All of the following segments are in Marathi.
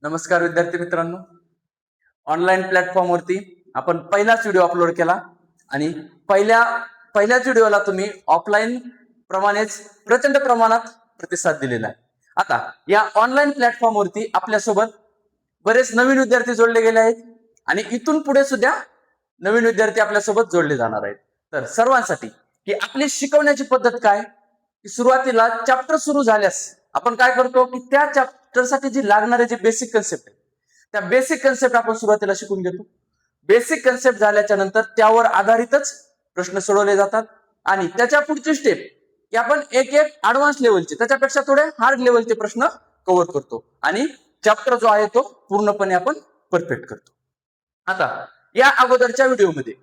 नमस्कार विद्यार्थी मित्रांनो, ऑनलाईन प्लॅटफॉर्मवरती आपण पहिलाच व्हिडिओ अपलोड केला आणि पहिल्याच व्हिडिओला तुम्ही ऑफलाईन प्रमाणेच प्रचंड प्रमाणात प्रतिसाद दिलेला आहे. आता या ऑनलाईन प्लॅटफॉर्मवरती आपल्यासोबत बरेच नवीन विद्यार्थी जोडले गेले आहेत आणि इथून पुढे सुद्धा नवीन विद्यार्थी आपल्यासोबत जोडले जाणार आहेत. तर सर्वांसाठी की आपली शिकवण्याची पद्धत काय, की सुरुवातीला चॅप्टर सुरू झाल्यास आपण काय करतो की त्या चॅप्टरसाठी जी लागणारे जे बेसिक कन्सेप्ट आहे त्या बेसिक कन्सेप्ट आपण सुरुवातीला शिकून घेतो. बेसिक कन्सेप्ट झाल्याच्या नंतर त्यावर आधारितच प्रश्न सोडवले जातात आणि त्याच्या पुढची स्टेप की आपण एक एक ऍडव्हान्स लेवलचे त्याच्यापेक्षा थोडे हार्ड लेवलचे प्रश्न कव्हर करतो आणि चॅप्टर जो आहे तो पूर्णपणे आपण परफेक्ट करतो. आता या अगोदरच्या व्हिडिओमध्ये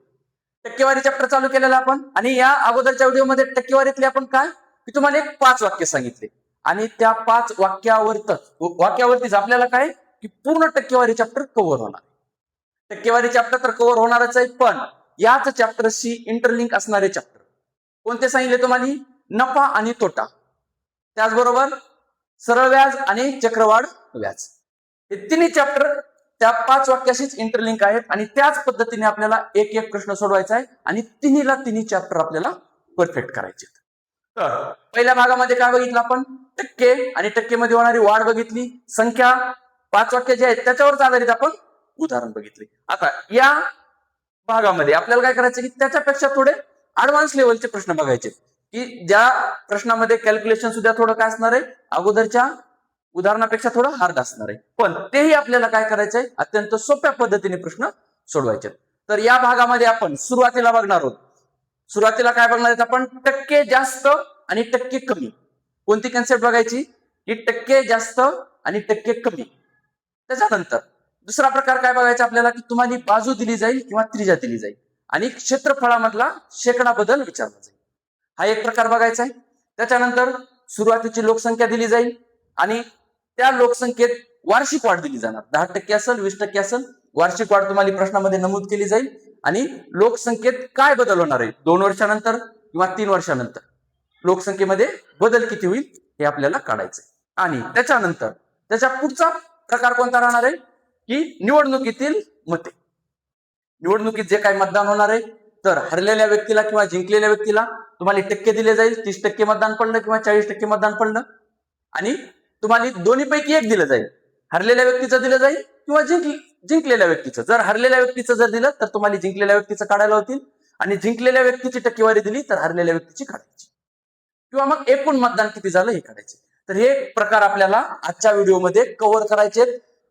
टक्केवारी चॅप्टर चालू केलेला आपण आणि या अगोदरच्या व्हिडिओमध्ये टक्केवारीतले आपण काय की तुम्हाला एक 5 वाक्य सांगितले आणि त्या 5 वाक्यावरतीच आपल्याला काय की पूर्ण टक्केवारी चॅप्टर कव्हर होणार. टक्केवारी चॅप्टर तर कव्हर होणारच आहे, पण याच चॅप्टरशी इंटरलिंक असणारे चॅप्टर कोणते सांगितले तुम्हाला? नफा आणि तोटा, त्याचबरोबर सरळ व्याज आणि चक्रवाढ व्याज. हे तिन्ही चॅप्टर त्या 5 वाक्याशीच इंटरलिंक आहेत आणि त्याच पद्धतीने आपल्याला एक एक प्रश्न सोडवायचा आहे आणि तिन्ही चॅप्टर आपल्याला परफेक्ट करायचे. तर पहिल्या भागामध्ये काय बघितलं आपण? टक्के आणि टक्केमध्ये होणारी वाढ बघितली, संख्या, 5 वाक्य जे आहेत त्याच्यावरच आधारित आपण उदाहरण बघितले. आता या भागामध्ये आपल्याला काय करायचं की त्याच्यापेक्षा थोडे ऍडव्हान्स लेवलचे प्रश्न बघायचे की ज्या प्रश्नामध्ये कॅल्क्युलेशन सुद्धा थोडं काय असणार आहे, अगोदरच्या उदाहरणापेक्षा थोडं हार्ड असणार आहे, पण तेही आपल्याला काय करायचंय, अत्यंत सोप्या पद्धतीने प्रश्न सोडवायचे. तर या भागामध्ये आपण सुरुवातीला बघणार आहोत. सुरुवातीला काय बघणार आहेत आपण? टक्के जास्त आणि टक्के कमी. कोणती कन्सेप्ट बघायची की टक्के जास्त आणि टक्के कमी. त्याच्यानंतर दुसरा प्रकार काय बघायचा आपल्याला की तुम्हाला बाजू दिली जाईल किंवा त्रिज्या दिली जाईल आणि क्षेत्रफळामधला शेकडा बदल विचारला जाईल. हा एक प्रकार बघायचा आहे. त्याच्यानंतर सुरुवातीची लोकसंख्या दिली जाईल आणि त्या लोकसंख्येत वार्षिक वाढ दिली जाणार. 10% असेल, 20% असेल, वार्षिक वाढ तुम्हाला प्रश्नामध्ये नमूद केली जाईल आणि लोकसंख्येत काय बदल होणार आहे 2 वर्षानंतर किंवा 3 वर्षानंतर लोकसंख्येमध्ये बदल किती होईल हे आपल्याला काढायचंय. आणि त्याच्यानंतर त्याच्या पुढचा प्रकार कोणता राहणार आहे की निवडणुकीतील मते. निवडणुकीत जे काही मतदान होणार आहे तर हरलेल्या व्यक्तीला किंवा जिंकलेल्या व्यक्तीला तुम्हाला टक्के दिले जाईल. 30% मतदान पडलं किंवा 40% मतदान पडलं आणि तुम्हाला दोन्हीपैकी एक दिलं जाईल. हरलेल्या व्यक्तीचं दिलं जाईल किंवा जिंकलेल्या व्यक्तीचं. जर हरलेल्या व्यक्तीचं जर दिलं तर तुम्हाला जिंकलेल्या व्यक्तीचं काढायला होतील आणि जिंकलेल्या व्यक्तीची टक्केवारी दिली तर हरलेल्या व्यक्तीची काढायची किंवा मग एकूण मतदान किती झालं हे काढायचे. तर हे प्रकार आपल्याला आजच्या व्हिडिओमध्ये कव्हर करायचे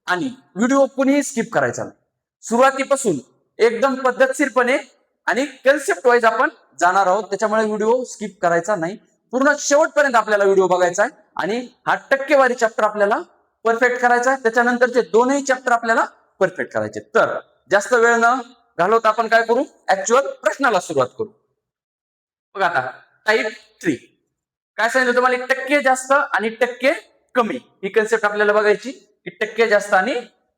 आणि व्हिडिओ कुणीही स्किप करायचा नाही. सुरुवातीपासून एकदम पद्धतशीरपणे आणि कन्सेप्ट वाईज आपण जाणार आहोत, त्याच्यामुळे व्हिडिओ स्किप करायचा नाही. पूर्ण शेवटपर्यंत आपल्याला व्हिडिओ बघायचा आहे आणि हा टक्केवारी चॅप्टर आपल्याला परफेक्ट करायचा आहे. त्याच्यानंतरचे दोनही चॅप्टर आपल्याला परफेक्ट करायचे. तर जास्त वेळ न घालवता आपण काय करू, ऍक्च्युअल प्रश्नाला सुरुवात करू. बघा आता टाईप 3 काय सांगितलं तुम्हाला? टक्के जास्त आणि टक्के कमी ही कन्सेप्ट आपल्याला बघायची की टक्के जास्त आणि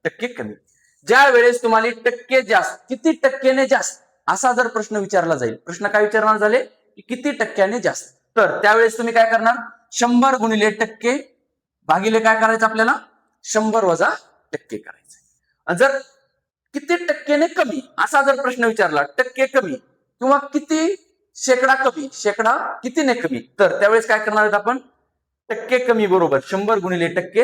टक्के कमी. ज्या वेळेस तुम्हाला टक्के जास्त, किती टक्क्याने जास्त असा जर प्रश्न विचारला जाईल, प्रश्न काय विचारणार झाले की किती टक्क्याने जास्त, तर त्यावेळेस तुम्ही काय करणार? 100 गुणिले टक्के भागिले काय करायचं आपल्याला? 100 वजा टक्के करायचं. जर किती टक्क्याने कमी असा जर प्रश्न विचारला, टक्के कमी किंवा किती शेकडा कमी, शेकडा कितीने कमी, तर त्यावेळेस काय करणार आहेत आपण? टक्के कमी बरोबर 100 गुणिले टक्के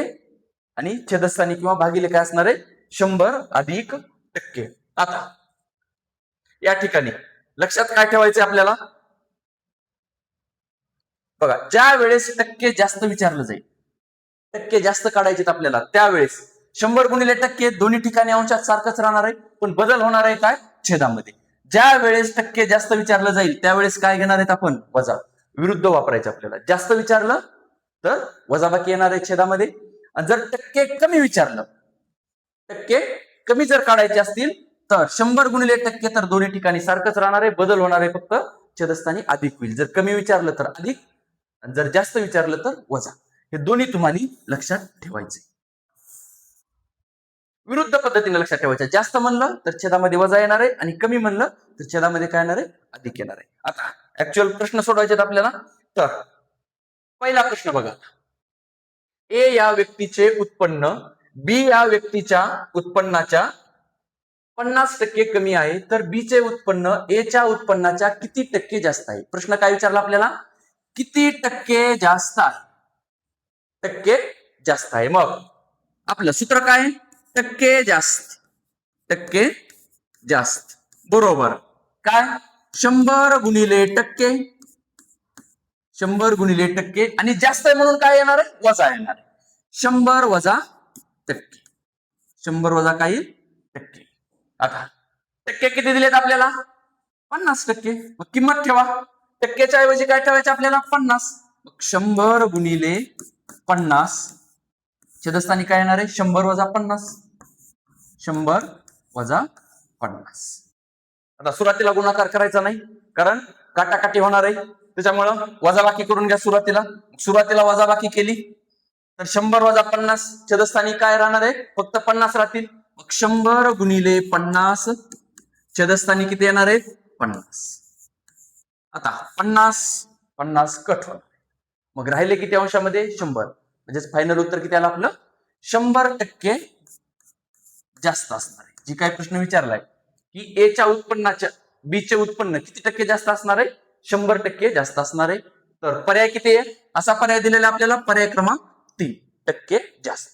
आणि छेदस्थानी किंवा भागिले काय असणार आहे? 100 अधिक टक्के. आता या ठिकाणी लक्षात काय ठेवायचे आपल्याला? बघा, ज्या वेळेस टक्के जास्त विचारलं जाईल, टक्के जास्त काढायचे आपल्याला, त्यावेळेस 100 गुणिले टक्के दोन्ही ठिकाणी अंशात सारखंच राहणार आहे, पण बदल होणार आहे काय? छेदामध्ये. ज्या वेळेस टक्के जास्त विचारलं जाईल त्यावेळेस काय घेणार आहेत आपण? वजा. विरुद्ध वापरायचे आपल्याला. जास्त विचारलं तर वजाबाकी येणार आहे छेदामध्ये. आणि जर टक्के कमी विचारलं, टक्के कमी जर काढायचे असतील तर 100 गुणिले टक्के तर दोन्ही ठिकाणी सारखंच राहणार आहे, बदल होणार आहे फक्त छेदस्थानी अधिक होईल. जर कमी विचारलं तर अधिक, जर जास्त विचारलं तर वजा. हे दोन्ही तुम्हाला लक्षात ठेवायचे. विरुद्ध पद्धतीने लक्षात ठेवायचं. जास्त म्हणलं तर छेदामध्ये वजा येणार आहे आणि कमी म्हणलं तर छेदामध्ये काय येणार आहे? अधिक येणार आहे. आता ऍक्च्युअल प्रश्न सोडवायचे आपल्याला. तर पहिला प्रश्न बघा. ए या व्यक्तीचे उत्पन्न बी या व्यक्तीच्या उत्पन्नाच्या 50% कमी आहे, तर बी चे उत्पन्न ए च्या उत्पन्नाच्या किती टक्के जास्त आहे? प्रश्न काय विचारला आपल्याला? किती टक्के जास्त आहे? टक्के जास्त आहे. मग आपलं सूत्र काय? टक्के जास्त. टक्के जास्त बरोबर काय? 100 गुणिले टक्के. 100 गुणिले टक्के आणि जास्त आहे म्हणून काय येणार आहे? वजा येणार आहे. 100 वजा टक्के. 100 वजा काही टक्के. आता टक्के किती दिलेत आपल्याला? 50%. मग किंमत ठेवा. टक्केच्या ऐवजी काय ठेवायचे आपल्याला? 50. मग 100 गुणिले 50 छेदस्थानी काय येणार आहे? 100 वजा 50. 100 वजा 50. आता सुरुवातीला गुणाकार करायचा नाही, कारण काटाकाटी होणार आहे, त्याच्यामुळं वजाबाकी करून घ्या सुरुवातीला. सुरुवातीला वजाबाकी केली तर 100 वजा 50 छेदस्थानी काय राहणार आहे? फक्त 50 राहतील. मग 100 गुणिले 50 छेदस्थानी किती येणार आहे? 50. आता 50 कट होणार. मग राहिले किती अंशामध्ये? 100. म्हणजे फायनल उत्तर किती आलं आपलं? 100% जास्त असणार आहे. जी काय प्रश्न विचारलाय की ए च्या उत्पन्नाच्या बी चे उत्पन्न किती टक्के जास्त असणार आहे? 100% जास्त असणार आहे. तर पर्याय किती आहे? असा पर्याय दिलेला आपल्याला, पर्याय क्रमांक 3% जास्त.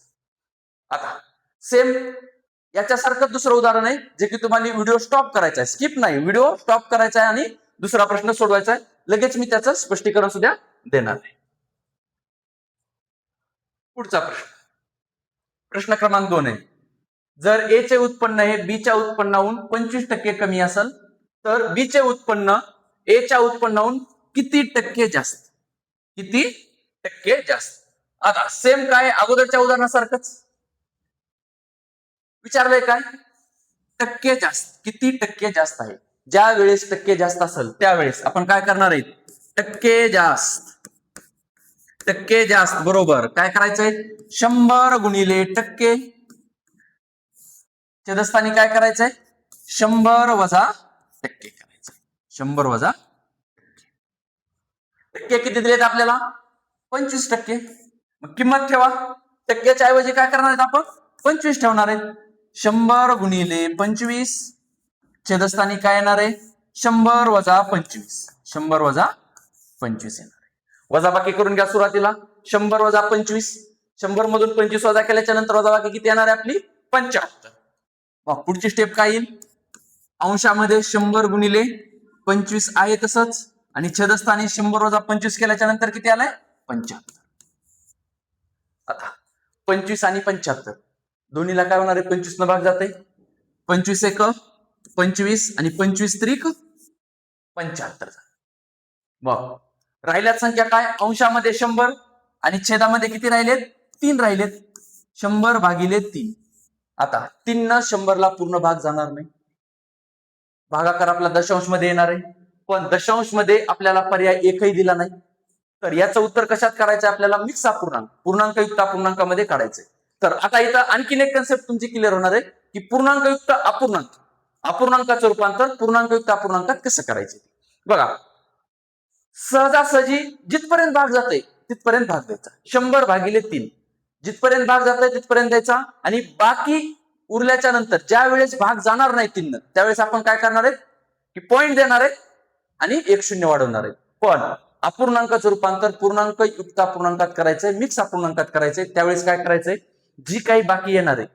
आता सेम याच्यासारखं दुसरं उदाहरण आहे, जे की तुम्हाला व्हिडिओ स्टॉप करायचा आहे, स्किप नाही, व्हिडिओ स्टॉप करायचा आहे आणि दुसरा प्रश्न सोडवायचा आहे. लगेच मी त्याचं स्पष्टीकरण सुद्धा देणार आहे. पुढचा प्रश्न, प्रश्न क्रमांक 2 आहे. जर ए चे उत्पन्न हे बी च्या उत्पन्नाहून 25% कमी असेल, तर बी चे उत्पन्न ए च्या उत्पन्नाहून किती टक्के जास्त? किती टक्के जास्त? आता सेम काय अगोदरच्या उदाहरणासारखंच विचारलंय, काय टक्के जास्त, किती टक्के जास्त आहे. ज्या वेळेस टक्के जास्त असेल त्यावेळेस आपण काय करणार आहे? टक्के जास्त. टक्के जास्त बरोबर काय करायचंय? 100 गुणिले टक्के छेदस्थानी काय करायचंय? 100 वजा टक्के करायचं. 100 वजा टक्के किती दिलेत आपल्याला? 25%. मग किंमत ठेवा. टक्क्याच्या ऐवजी काय करणार आहेत आपण? 25 ठेवणार आहेत. 100 गुणिले 25 छेदस्थानी काय येणार आहे? 100 वजा 25. 100 वजा 25 येणार आहे. वजाबाकी करून घ्या सुरुवातीला. 100 वजा 25. 100 मधून 25 वजा केल्याच्या नंतर वजाबाकी किती येणार आहे आपली? 75. मग पुढची स्टेप काय येईल? अंशामध्ये 100 गुणिले 25 आहे तसंच, आणि छेदस्थानी 100 वजा 25 केल्याच्या नंतर किती आलाय? 75. आता 25 आणि 75 दोन्हीला काय होणार आहे? 25 न भाग जाते. 25 एक 25 आणि 25 त्रिक 75. मग राहिल्यात संख्या काय? अंशामध्ये 100 आणि छेदामध्ये किती राहिलेत? 3 राहिलेत. 100 भागिले 3. आता 3 न 100 ला पूर्ण भाग जाणार नाही. भागाकार आपला दशांश मध्ये येणार आहे, पण दशांश मध्ये आपल्याला पर्याय एकही दिला नाही. तर याचं उत्तर कशात करायचं? आपल्याला मिक्स अपूर्णांक, पूर्णांकयुक्त अपूर्णांकामध्ये काढायचंय. तर आता इथं आणखीन एक कन्सेप्ट तुमची क्लिअर होणार आहे की पूर्णांकयुक्त अपूर्णांक, अपूर्णांकाचं रूपांतर पूर्णांकयुक्त अपूर्णांकात कसं करायचे. बघा, सहजासहजी जिथपर्यंत भाग जातोय तिथपर्यंत भाग द्यायचा. 100 भागिले 3 जिथपर्यंत भाग जातोय तिथपर्यंत द्यायचा, आणि बाकी उरल्याच्या नंतर ज्या वेळेस भाग जाणार नाही 3 त्यावेळेस आपण काय करणार आहेत की पॉइंट देणार आहेत आणि 1 0 वाढवणार आहेत. पण अपूर्णांकाचं रूपांतर पूर्णांक युक्त अपूर्णांकात करायचंय, मिक्स अपूर्णांकात करायचंय. त्यावेळेस काय करायचंय? जी काही बाकी येणार आहे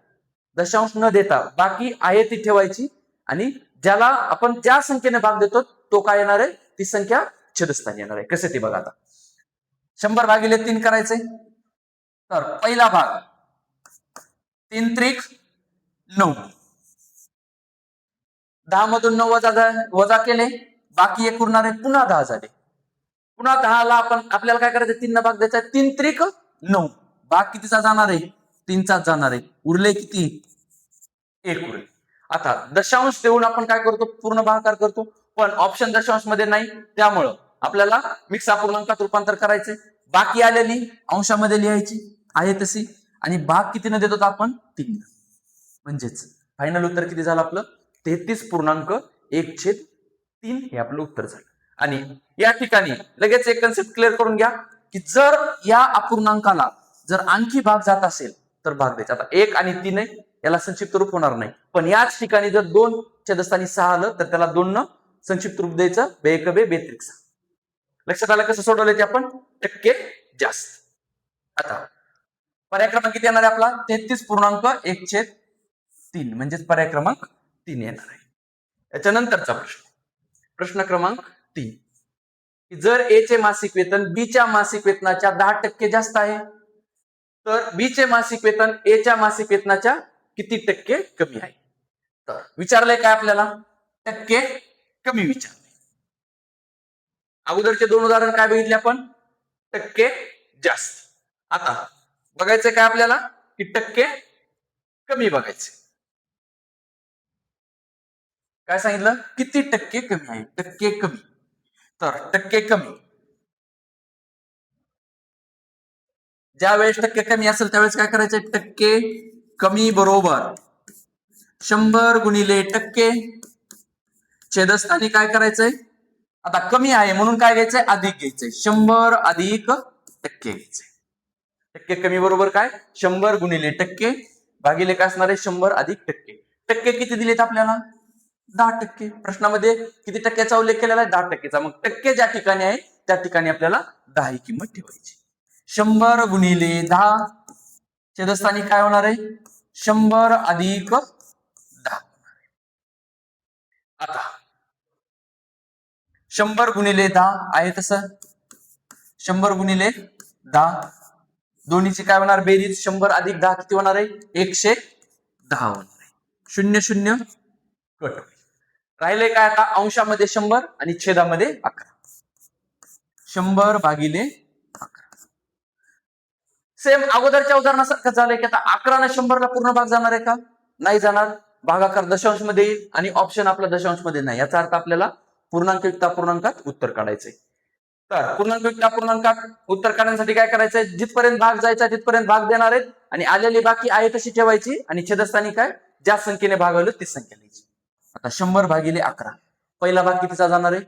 दशांश न देता बाकी आहे ती ठेवायची, आणि ज्याला आपण ज्या संख्येने भाग देतो तो काय येणार आहे? ती संख्या छेदस्थानी येणार आहे. कसं ते बघा. आता 100 भागिले 3 करायचंय. तर पहिला भाग 3 त्रिक 9. 10 मधून 9 वजा केले, बाकी एक उरणार आहे. पुन्हा 10 झाले. पुन्हा 10 ला आपण आपल्याला काय करायचं? 3 भाग द्यायचा. 3 त्रिक 9. भाग कितीचा जाणार आहे? 3चा जाणार आहे. उरले किती? 1 उरले. आता दशांश देऊन आपण काय करतो? पूर्ण भागाकार करतो, पण ऑप्शन दशांश मध्ये नाही, त्यामुळं आपल्याला मिक्स अपूर्णांकात रूपांतर करायचे. बाकी आलेली अंशामध्ये लिहायची आहे तशी, आणि भाग कितीने देतो आपण? 3. म्हणजेच फायनल उत्तर किती झालं आपलं? 33.1/3 हे आपलं उत्तर झालं. आणि या ठिकाणी लगेच एक कन्सेप्ट क्लिअर करून घ्या की जर या अपूर्णांकाला जर आणखी भाग जात असेल तर भाग द्यायचा. आता 1 आणि 3 आहे, याला संक्षिप्त रूप होणार नाही, पण याच ठिकाणी जर 2 छेदस्थानी 6 आलं तर त्याला 2 न संक्षिप्त रूप द्यायचं, बेक बे बेत्रिक 6. लक्षात आलं कसं सोडवलं ते आपण? टक्के जास्त. आता पर्याय क्रमांक किती येणार आहे आपला? 33.1/3 म्हणजेच पर्याय क्रमांक 3 येणार आहे. याच्यानंतरचा प्रश्न क्रमांक 3. जर ए चे मासिक वेतन बी च्या मासिक वेतनाच्या 10% जास्त आहे, तर बी चे मासिक वेतन ए च्या मासिक वेतनाच्या किती टक्के कमी आहे? तर विचारलंय काय आपल्याला? टक्के कमी विचारले. अगोदरचे 2 उदाहरण काय बघितले आपण? टक्के जास्त. आता बघायचंय काय आपल्याला? की टक्के कमी बघायचे. काय सांगितलं? किती टक्के कमी आहे? टक्के कमी. तर टक्के कमी, ज्या वेळेस टक्के कमी असेल त्यावेळेस काय करायचे? टक्के कमी बरोबर 100 गुणिले टक्के छेदस्थानी काय करायचंय? आता कमी आहे म्हणून काय घ्यायचंय? अधिक घ्यायचंय. 100 अधिक टक्के घ्यायचंय. टक्के कमी बरोबर काय? 100 गुणिले टक्के भागिले काय असणार आहे? 100 अधिक टक्के. टक्के किती दिलेत आपल्याला? 10%. प्रश्नामध्ये किती टक्क्याचा उल्लेख केलेला आहे? 10%चा. मग टक्के ज्या ठिकाणी आहे त्या ठिकाणी आपल्याला 10 ही किंमत ठेवायची. 100 गुणिले 10 छेदस्थानी काय होणार आहे? 100 अधिक 10. आता 100 गुणिले 10 आहे तसं 100 गुणिले 10 दोन्हीची काय होणार? बेरीज 100 अधिक 10 किती होणार आहे? 110 होणार आहे. 0 0 कट. राहिले काय आता? अंशामध्ये 100 आणि छेदामध्ये 11. 100 भागिले 11. सेम अगोदरच्या उदाहरणासारखं झालंय की आता 11 ने 100 ला पूर्ण भाग जाणार आहे का? नाही जाणार. भागाकार दशांश मध्ये येईल आणि ऑप्शन आपला दशांश मध्ये नाही. याचा अर्थ आपल्याला पूर्णांक युक्त अपूर्णांकात उत्तर काढायचंय. तर पूर्णांक युक्त अपूर्णांकात उत्तर काढण्यासाठी काय करायचंय? जिथपर्यंत भाग जायचा तिथपर्यंत भाग देणार आहेत आणि आलेली बाकी आहे तशी ठेवायची आणि छेदस्थानी काय? ज्या संख्येने भागवलं तीच संख्या लिहायची. आता 100 भागिले 11 पहिला भाग कितीचा जाणार आहे?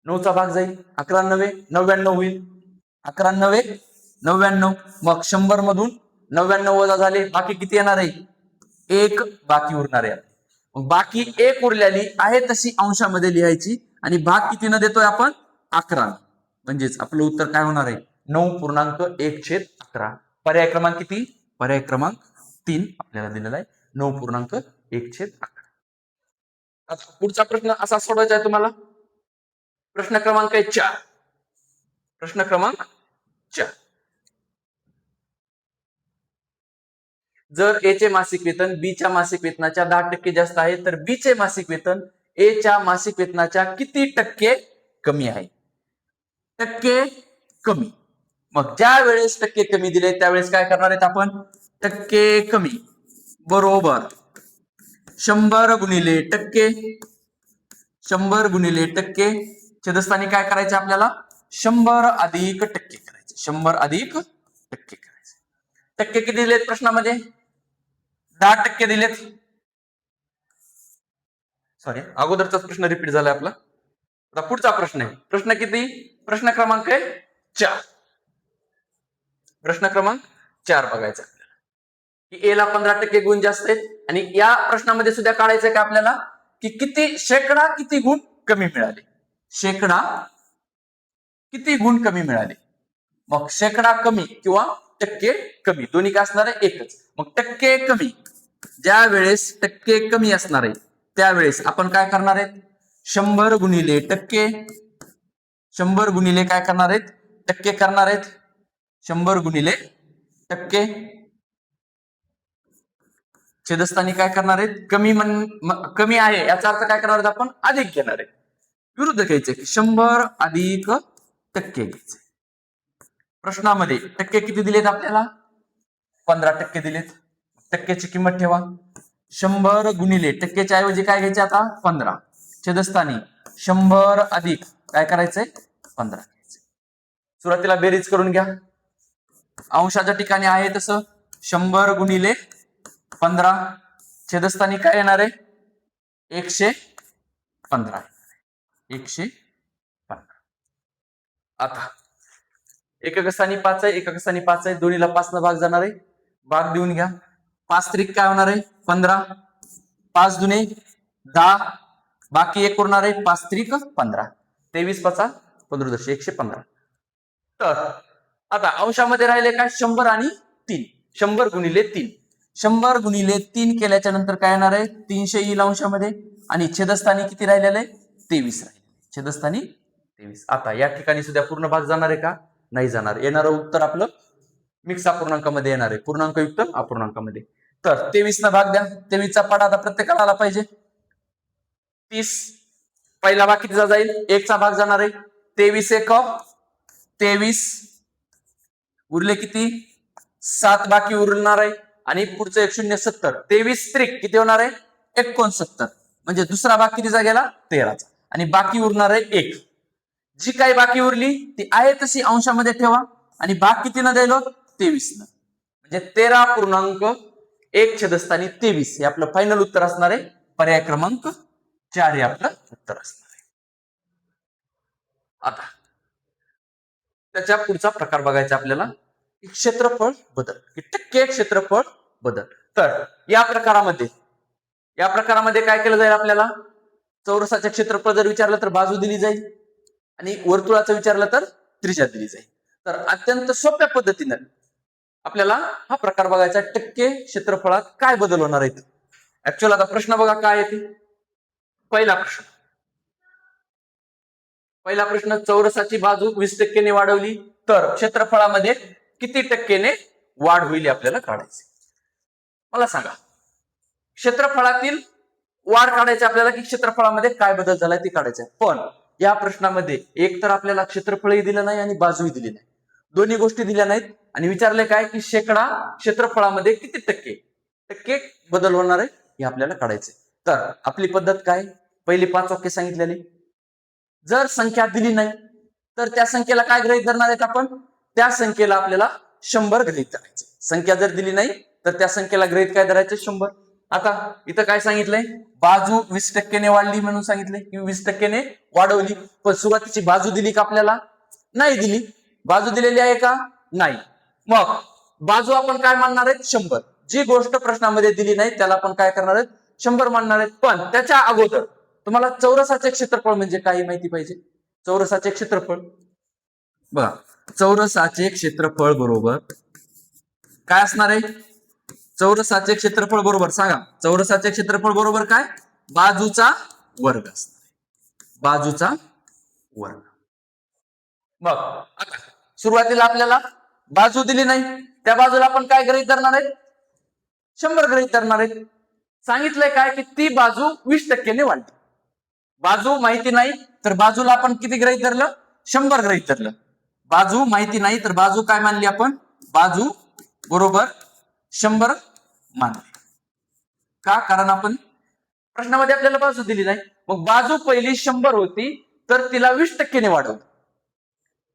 9चा भाग जाईल. 11 9 99 होईल. 11 9 99. मग 100 मधून 99 वजा झाले, बाकी किती येणार आहे? 1 बाकी उरणार आहे. मग बाकी 1 उरलेली आहे तशी अंशामध्ये लिहायची आणि भाग किती न देतोय आपण? 11. म्हणजेच आपलं उत्तर काय होणार आहे? 9.1/11. पर्याय क्रमांक किती? पर्याय क्रमांक 3 आपल्याला दिलेला आहे. 9.1/11. आता पुढचा प्रश्न असा सोडवायचा आहे तुम्हाला. प्रश्न क्रमांक 4. प्रश्न क्रमांक 4. जर ए चे मासिक वेतन बी च्या मासिक वेतनाच्या 10% जास्त आहे, तर बी चे मासिक वेतन ए च्या मासिक वेतनाच्या किती टक्के कमी आहे? टक्के कमी. मग ज्या वेळेस टक्के कमी दिले त्यावेळेस काय करणार आहेत आपण? टक्के कमी बरोबर 100 गुणिले टक्के 100 गुणिले टक्के छेदस्थानी काय करायचे आपल्याला? 100 अधिक टक्के करायचे. 100 अधिक टक्के करायचे. टक्के किती दिलेत प्रश्नामध्ये? 10% दिलेत. सॉरी, अगोदरचाच प्रश्न रिपीट झालाय आपला. आता पुढचा प्रश्न आहे. प्रश्न किती? प्रश्न क्रमांक 4. प्रश्न क्रमांक 4 बघायचा आपल्याला की ए ला 15% गुण जास्त आहेत आणि या प्रश्नामध्ये सुद्धा काढायचंय का आपल्याला की किती शेकडा किती गुण कमी मिळाले? शेकडा किती गुण कमी मिळाले? मग शेकडा कमी किंवा टक्के कमी दोन्ही काय असणार आहे? एकच. मग टक्के कमी ज्या वेळेस टक्के कमी असणार आहे त्यावेळेस आपण काय करणार आहेत? 100 गुणिले टक्के 100 गुणिले काय करणार आहेत? टक्के करणार आहेत. 100 गुणिले टक्के छेदस्थानी काय करणार आहेत? कमी आहे याचा अर्थ काय करणार आहेत आपण? अधिक घेणार आहे. विरुद्ध घ्यायचे 100 अधिक टक्के घ्यायचे. प्रश्नामध्ये टक्के किती दिलेत आपल्याला? 15% दिलेत. टक्क्याची किंमत ठेवा. 100 गुणिले टक्केच्या ऐवजी काय घ्यायचे आता? 15. छेदस्थानी 100 अधिक काय करायचंय? 15 घ्यायचे. सुरुवातीला बेरीज करून घ्या. अंशाच्या ठिकाणी आहे तसं 100 गुणिले 15 छेदस्थानी काय येणार आहे? 115. 115. आता एकक स्थानी 5 आहे, एकक स्थानी 5 आहे, दोन्हीला 5 न भाग जाणार आहे. भाग देऊन घ्या. 5 त्रिक काय होणार आहे 15, 5 दुने 10, बाकी 1 उरणार आहे 5 त्रिक 15, 23 5 15 115. तर आता अंशामध्ये राहिले काय 100 आणि 3, 100 गुणिले 3, 100 गुणिले 3 केल्याच्या नंतर काय येणार आहे 300 येईल अंशामध्ये, आणि छेदस्थानी किती राहिलेलं आहे 23 राहिले, छेदस्थानी 23. आता या ठिकाणी सुद्धा पूर्ण भाग जाणार आहे का नाही जाणार. येणारं उत्तर आपलं मिक्स अपूर्णांकामध्ये येणार आहे, पूर्णांकयुक्त अपूर्णांकामध्ये. तर 23 ना भाग द्या. 23 चा पाडा आता प्रत्येकाला आला पाहिजे. 30 पहिला भाग कितीचा जाईल 1 चा भाग जाणार आहे. 23 एक 23, उरले किती 7 बाकी उरणार आहे, आणि पुढचं 1 0 70, 23 त्रिक किती होणार आहे 69, म्हणजे दुसरा भाग कितीचा गेला 13चा, आणि बाकी उरणार आहे 1. जी काही बाकी उरली ती आहे तशी अंशामध्ये ठेवा, आणि भाग किती न द्यायलो 23 न, म्हणजे 13.1 छेदस्थानी 23 हे आपलं फायनल उत्तर असणार आहे. पर्याय क्रमांक 4 हे आपलं उत्तर असणार आहे. आता त्याच्या पुढचा प्रकार बघायचा आपल्याला, क्षेत्रफळ बदल, टक्के क्षेत्रफळ बदल. तर या प्रकारामध्ये काय केलं जाईल आपल्याला, चौरसाचे क्षेत्रफळ जर विचारलं तर बाजू दिली जाईल, आणि वर्तुळाचं विचारलं तर त्रिज्या दिली जाईल. तर अत्यंत सोप्या पद्धतीनं आपल्याला हा प्रकार बघायचा, टक्के क्षेत्रफळात काय बदल होणार आहेत. ऍक्च्युअल आता प्रश्न बघा काय येते. पहिला प्रश्न, चौरसाची बाजू 20% वाढवली तर क्षेत्रफळामध्ये किती टक्केने वाढ होईल आपल्याला काढायचे. मला सांगा, क्षेत्रफळातील वाढ काढायची आपल्याला की क्षेत्रफळामध्ये काय बदल झालाय ते काढायचं. पण या प्रश्नामध्ये एक तर आपल्याला क्षेत्रफळही दिलं नाही आणि बाजूही दिली नाही, दोन्ही गोष्टी दिल्या नाहीत, आणि विचारले काय की शेकडा क्षेत्रफळामध्ये किती टक्के बदल होणार आहे हे आपल्याला काढायचे. तर आपली पद्धत काय, पहिली 5 वाक्य सांगितलेली, जर संख्या दिली नाही तर त्या संख्येला काय गृहीत धरणार आहेत आपण, त्या संख्येला आपल्याला 100 गृहीत धरायचे. संख्या जर दिली नाही तर त्या संख्येला गृहीत काय धरायचे 100. आता इथं काय सांगितलंय, बाजू 20% वाढली म्हणून सांगितले, किंवा 20% वाढवली, पण सुरुवातीची बाजू दिली का आपल्याला, नाही दिली. बाजू दिलेली आहे का, नाही. मग बाजू आपण काय मानणार आहेत 100. जी गोष्ट प्रश्नामध्ये दिली नाही त्याला आपण काय करणार आहेत 100 मानणार आहेत. पण त्याच्या अगोदर तुम्हाला चौरसाचे क्षेत्रफळ म्हणजे काय माहिती पाहिजे. चौरसाचे क्षेत्रफळ बघा, चौरसाचे क्षेत्रफळ बरोबर काय असणार आहे, चौरसाचे क्षेत्रफळ बरोबर सांगा, चौरसाचे क्षेत्रफळ बरोबर काय, बाजूचा वर्ग असणार, बाजूचा वर्ग. मग आता सुरुवातीला आपल्याला बाजू दिली नाही, त्या बाजूला आपण काय गृहीत धरणार आहे 100 गृहीत धरणार आहेत. सांगितलंय काय की ती बाजू 20% वाढली. बाजू माहिती नाही तर बाजूला आपण किती गृहीत धरलं 100 गृहीत धरलं. बाजू माहिती नाही तर बाजू काय मानली आपण, बाजू बरोबर 100 मानली. का, कारण आपण प्रश्नामध्ये आपल्याला बाजू दिली नाही. मग बाजू पहिली 100 होती तर तिला 20% वाढवलं.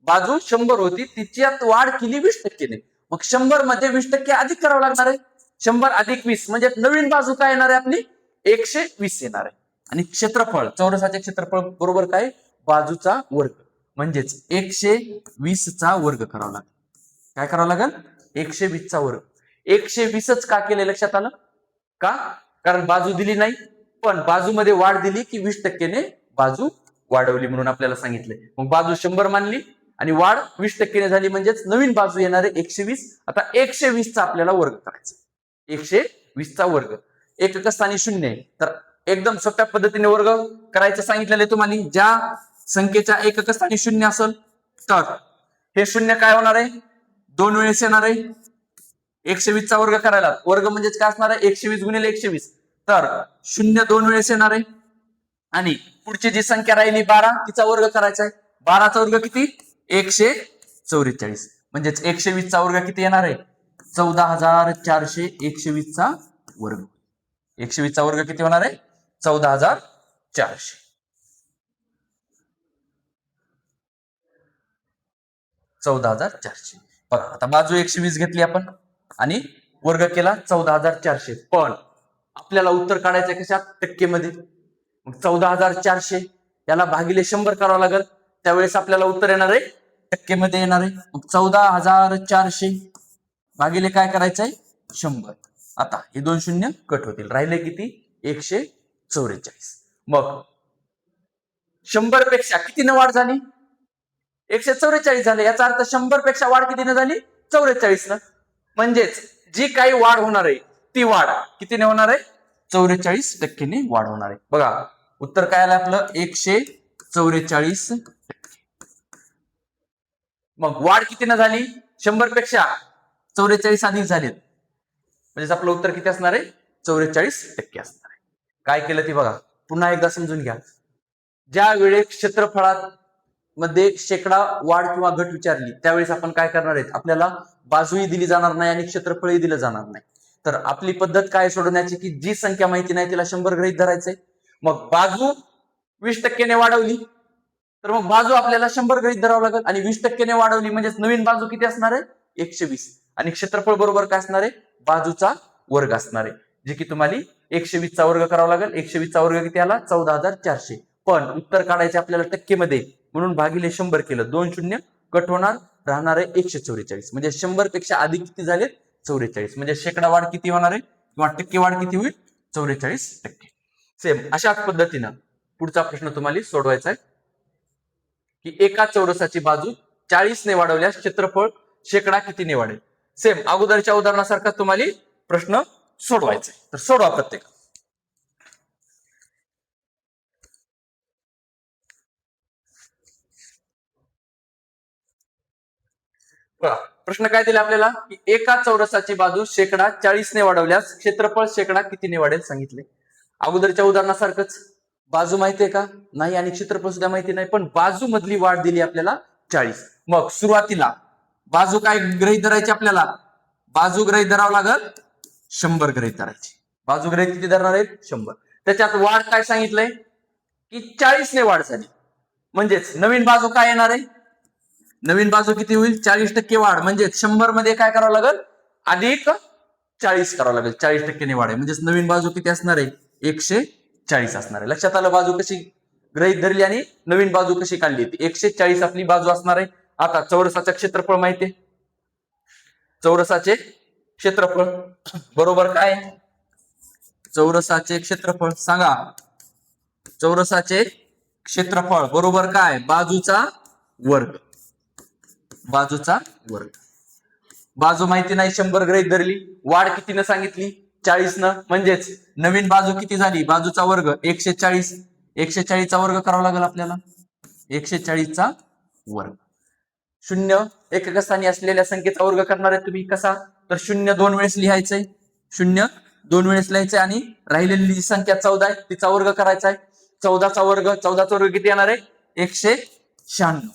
बाजू 100 होती तिच्यात वाढ केली 20%. मग 100 मध्ये 20% अधिक करावं लागणार आहे. 100 अधिक 20 म्हणजे नवीन बाजू काय येणार आहे आपली 120 येणार आहे. आणि क्षेत्रफळ, चौरसाचे क्षेत्रफळ बरोबर काय, बाजूचा वर्ग, म्हणजेच 120 चा वर्ग करावा लागेल. काय करावं लागेल 120 चा वर्ग. 120च का केले लक्षात आलं का, कारण बाजू दिली नाही, पण बाजूमध्ये वाढ दिली की 20%ने बाजू वाढवली म्हणून आपल्याला सांगितले. मग बाजू 100 मानली आणि वाढ 20%ने झाली, म्हणजेच नवीन बाजू येणार आहे 120. आता 120 चा आपल्याला वर्ग करायचा, 120 चा वर्ग. एकक स्थानी 0 आहे तर एकदम सोप्या पद्धतीने वर्ग करायचं सांगितलेलं तुम्हाला. ज्या संख्येच्या एकक स्थानी 0 असेल तर हे 0 काय होणार आहे 2 वेळेस येणार आहे. 120 चा वर्ग करायला वर्ग म्हणजेच काय असणार आहे 120 गुणिले 120, तर 0 2 वेळेस येणार आहे. आणि पुढची जी संख्या राहिली 12 तिचा वर्ग करायचा आहे. 12 चा वर्ग किती 144, म्हणजेच 120 चा वर्ग किती येणार आहे 14,400. 120 चा वर्ग, 120 चा वर्ग किती होणार आहे 14,400. 14,400. बघा आता बाजू 120 घेतली आपण आणि वर्ग केला 14,400, पण आपल्याला उत्तर काढायचं कशात टक्केमध्ये. मग 14,400 याला भागिले 100 करावं लागेल, त्यावेळेस आपल्याला उत्तर येणार आहे टक्केमध्ये येणार आहे. मग 14,400 भागिले काय करायचंय 100. आता हे 2 शून्य कट होतील, राहिले किती 144. मग 100 पेक्षा कितीने वाढ झाली 144 झाले. याचा अर्थ 100 पेक्षा वाढ कितीने झाली 44 न. म्हणजेच जी काही वाढ होणार आहे ती वाढ कितीने होणार आहे 44% वाढ होणार आहे. बघा उत्तर काय आलं आपलं 144. मग वाढ कितीने झाली 100 पेक्षा 44 अधिक झालेत, म्हणजे आपलं उत्तर किती असणार आहे 44% असणार आहे. काय केलं ते बघा पुन्हा एकदा समजून घ्या. ज्या वेळेस क्षेत्रफळात मध्ये शेकडा वाढ किंवा घट विचारली त्यावेळेस आपण काय करणार आहेत, आपल्याला बाजूही दिली जाणार नाही आणि क्षेत्रफळही दिलं जाणार नाही. तर आपली पद्धत काय सोडवण्याची की जी संख्या माहिती नाही तिला 100 गृहीत धरायचंय. मग बाजू 20% वाढवली तर मग बाजू आपल्याला 100 गृहीत धरावं लागेल आणि 20% वाढवली म्हणजेच नवीन बाजू किती असणार आहे 120 आणि क्षेत्रफळ बरोबर काय असणार आहे बाजूचा वर्ग असणार आहे, जे की तुम्हाला 120 चा वर्ग करावा लागेल. 120 चा वर्ग किती आला 14,400. पण उत्तर काढायचे आपल्याला टक्केमध्ये म्हणून भागिले 100 केलं, 2 शून्य कट होणार, राहणार आहे 144. म्हणजे 100 पेक्षा अधिक किती झाले 44. म्हणजे शेकडा वाढ किती होणार आहे किंवा टक्के वाढ किती होईल 44%. सेम अशाच पद्धतीनं पुढचा प्रश्न तुम्हाला सोडवायचा आहे की एका चौरसाची बाजू 40 ने वाढवल्यास क्षेत्रफळ शेकडा कितीने वाढेल. सेम अगोदरच्या उदाहरणासारखा तुम्हाला प्रश्न सोडवायचा आहे. तर सोडवा प्रत्येक. प्रश्न काय दिला आपल्याला की एका चौरसाची बाजू शेकडा 40 ने वाढवल्यास क्षेत्रफळ शेकडा कितीने वाढेल सांगितले. अगोदरच्या उदाहरणासारखंच बाजू माहितीये का नाही आणि क्षेत्रफळ सुद्धा माहिती नाही, पण बाजू मधली वाढ दिली आपल्याला 40. मग सुरुवातीला बाजू काय गृहीत धरायची आपल्याला, बाजू गृहीत धरावं लागल 100 गृहीत धरायची. बाजू गृहीत किती धरणार आहेत 100. त्याच्यात वाढ काय सांगितलंय की 40 ने वाढ झाली, म्हणजेच नवीन बाजू काय येणार आहे, नवीन बाजू किती होईल 40% वाढ. म्हणजे 100 मध्ये काय करावं लागेल अधिक 40 करावं लागेल, 40% वाढ आहे. म्हणजेच नवीन बाजू किती असणार आहे 140 असणार आहे. लक्षात आलं बाजू कशी गृहीत धरली आणि नवीन बाजू कशी काढली. 140 आपली बाजू असणार आहे. आता चौरसाचं क्षेत्रफळ माहिती आहे, चौरसाचे क्षेत्रफळ बरोबर काय चौरसाचे क्षेत्रफळ सांगा, चौरसाचे क्षेत्रफळ बरोबर काय बाजूचा वर्ग, बाजूचा वर्ग. बाजू माहिती नाही 100 गृहीत धरली, वाढ कितीनं सांगितली 40 न, म्हणजेच नवीन बाजू किती झाली बाजूचा वर्ग 140. 140 चा वर्ग करावा लागेल आपल्याला, 140 चा वर्ग. शून्य एकक स्थानी असलेल्या संख्येचा वर्ग करणार आहे तुम्ही कसा, तर 0 2 वेळेस लिहायचंय, 0 2 वेळेस लिहायचंय आणि राहिलेली जी संख्या 14 आहे तिचा वर्ग करायचा आहे. 14 चा वर्ग, 14 चा वर्ग किती येणार आहे 196.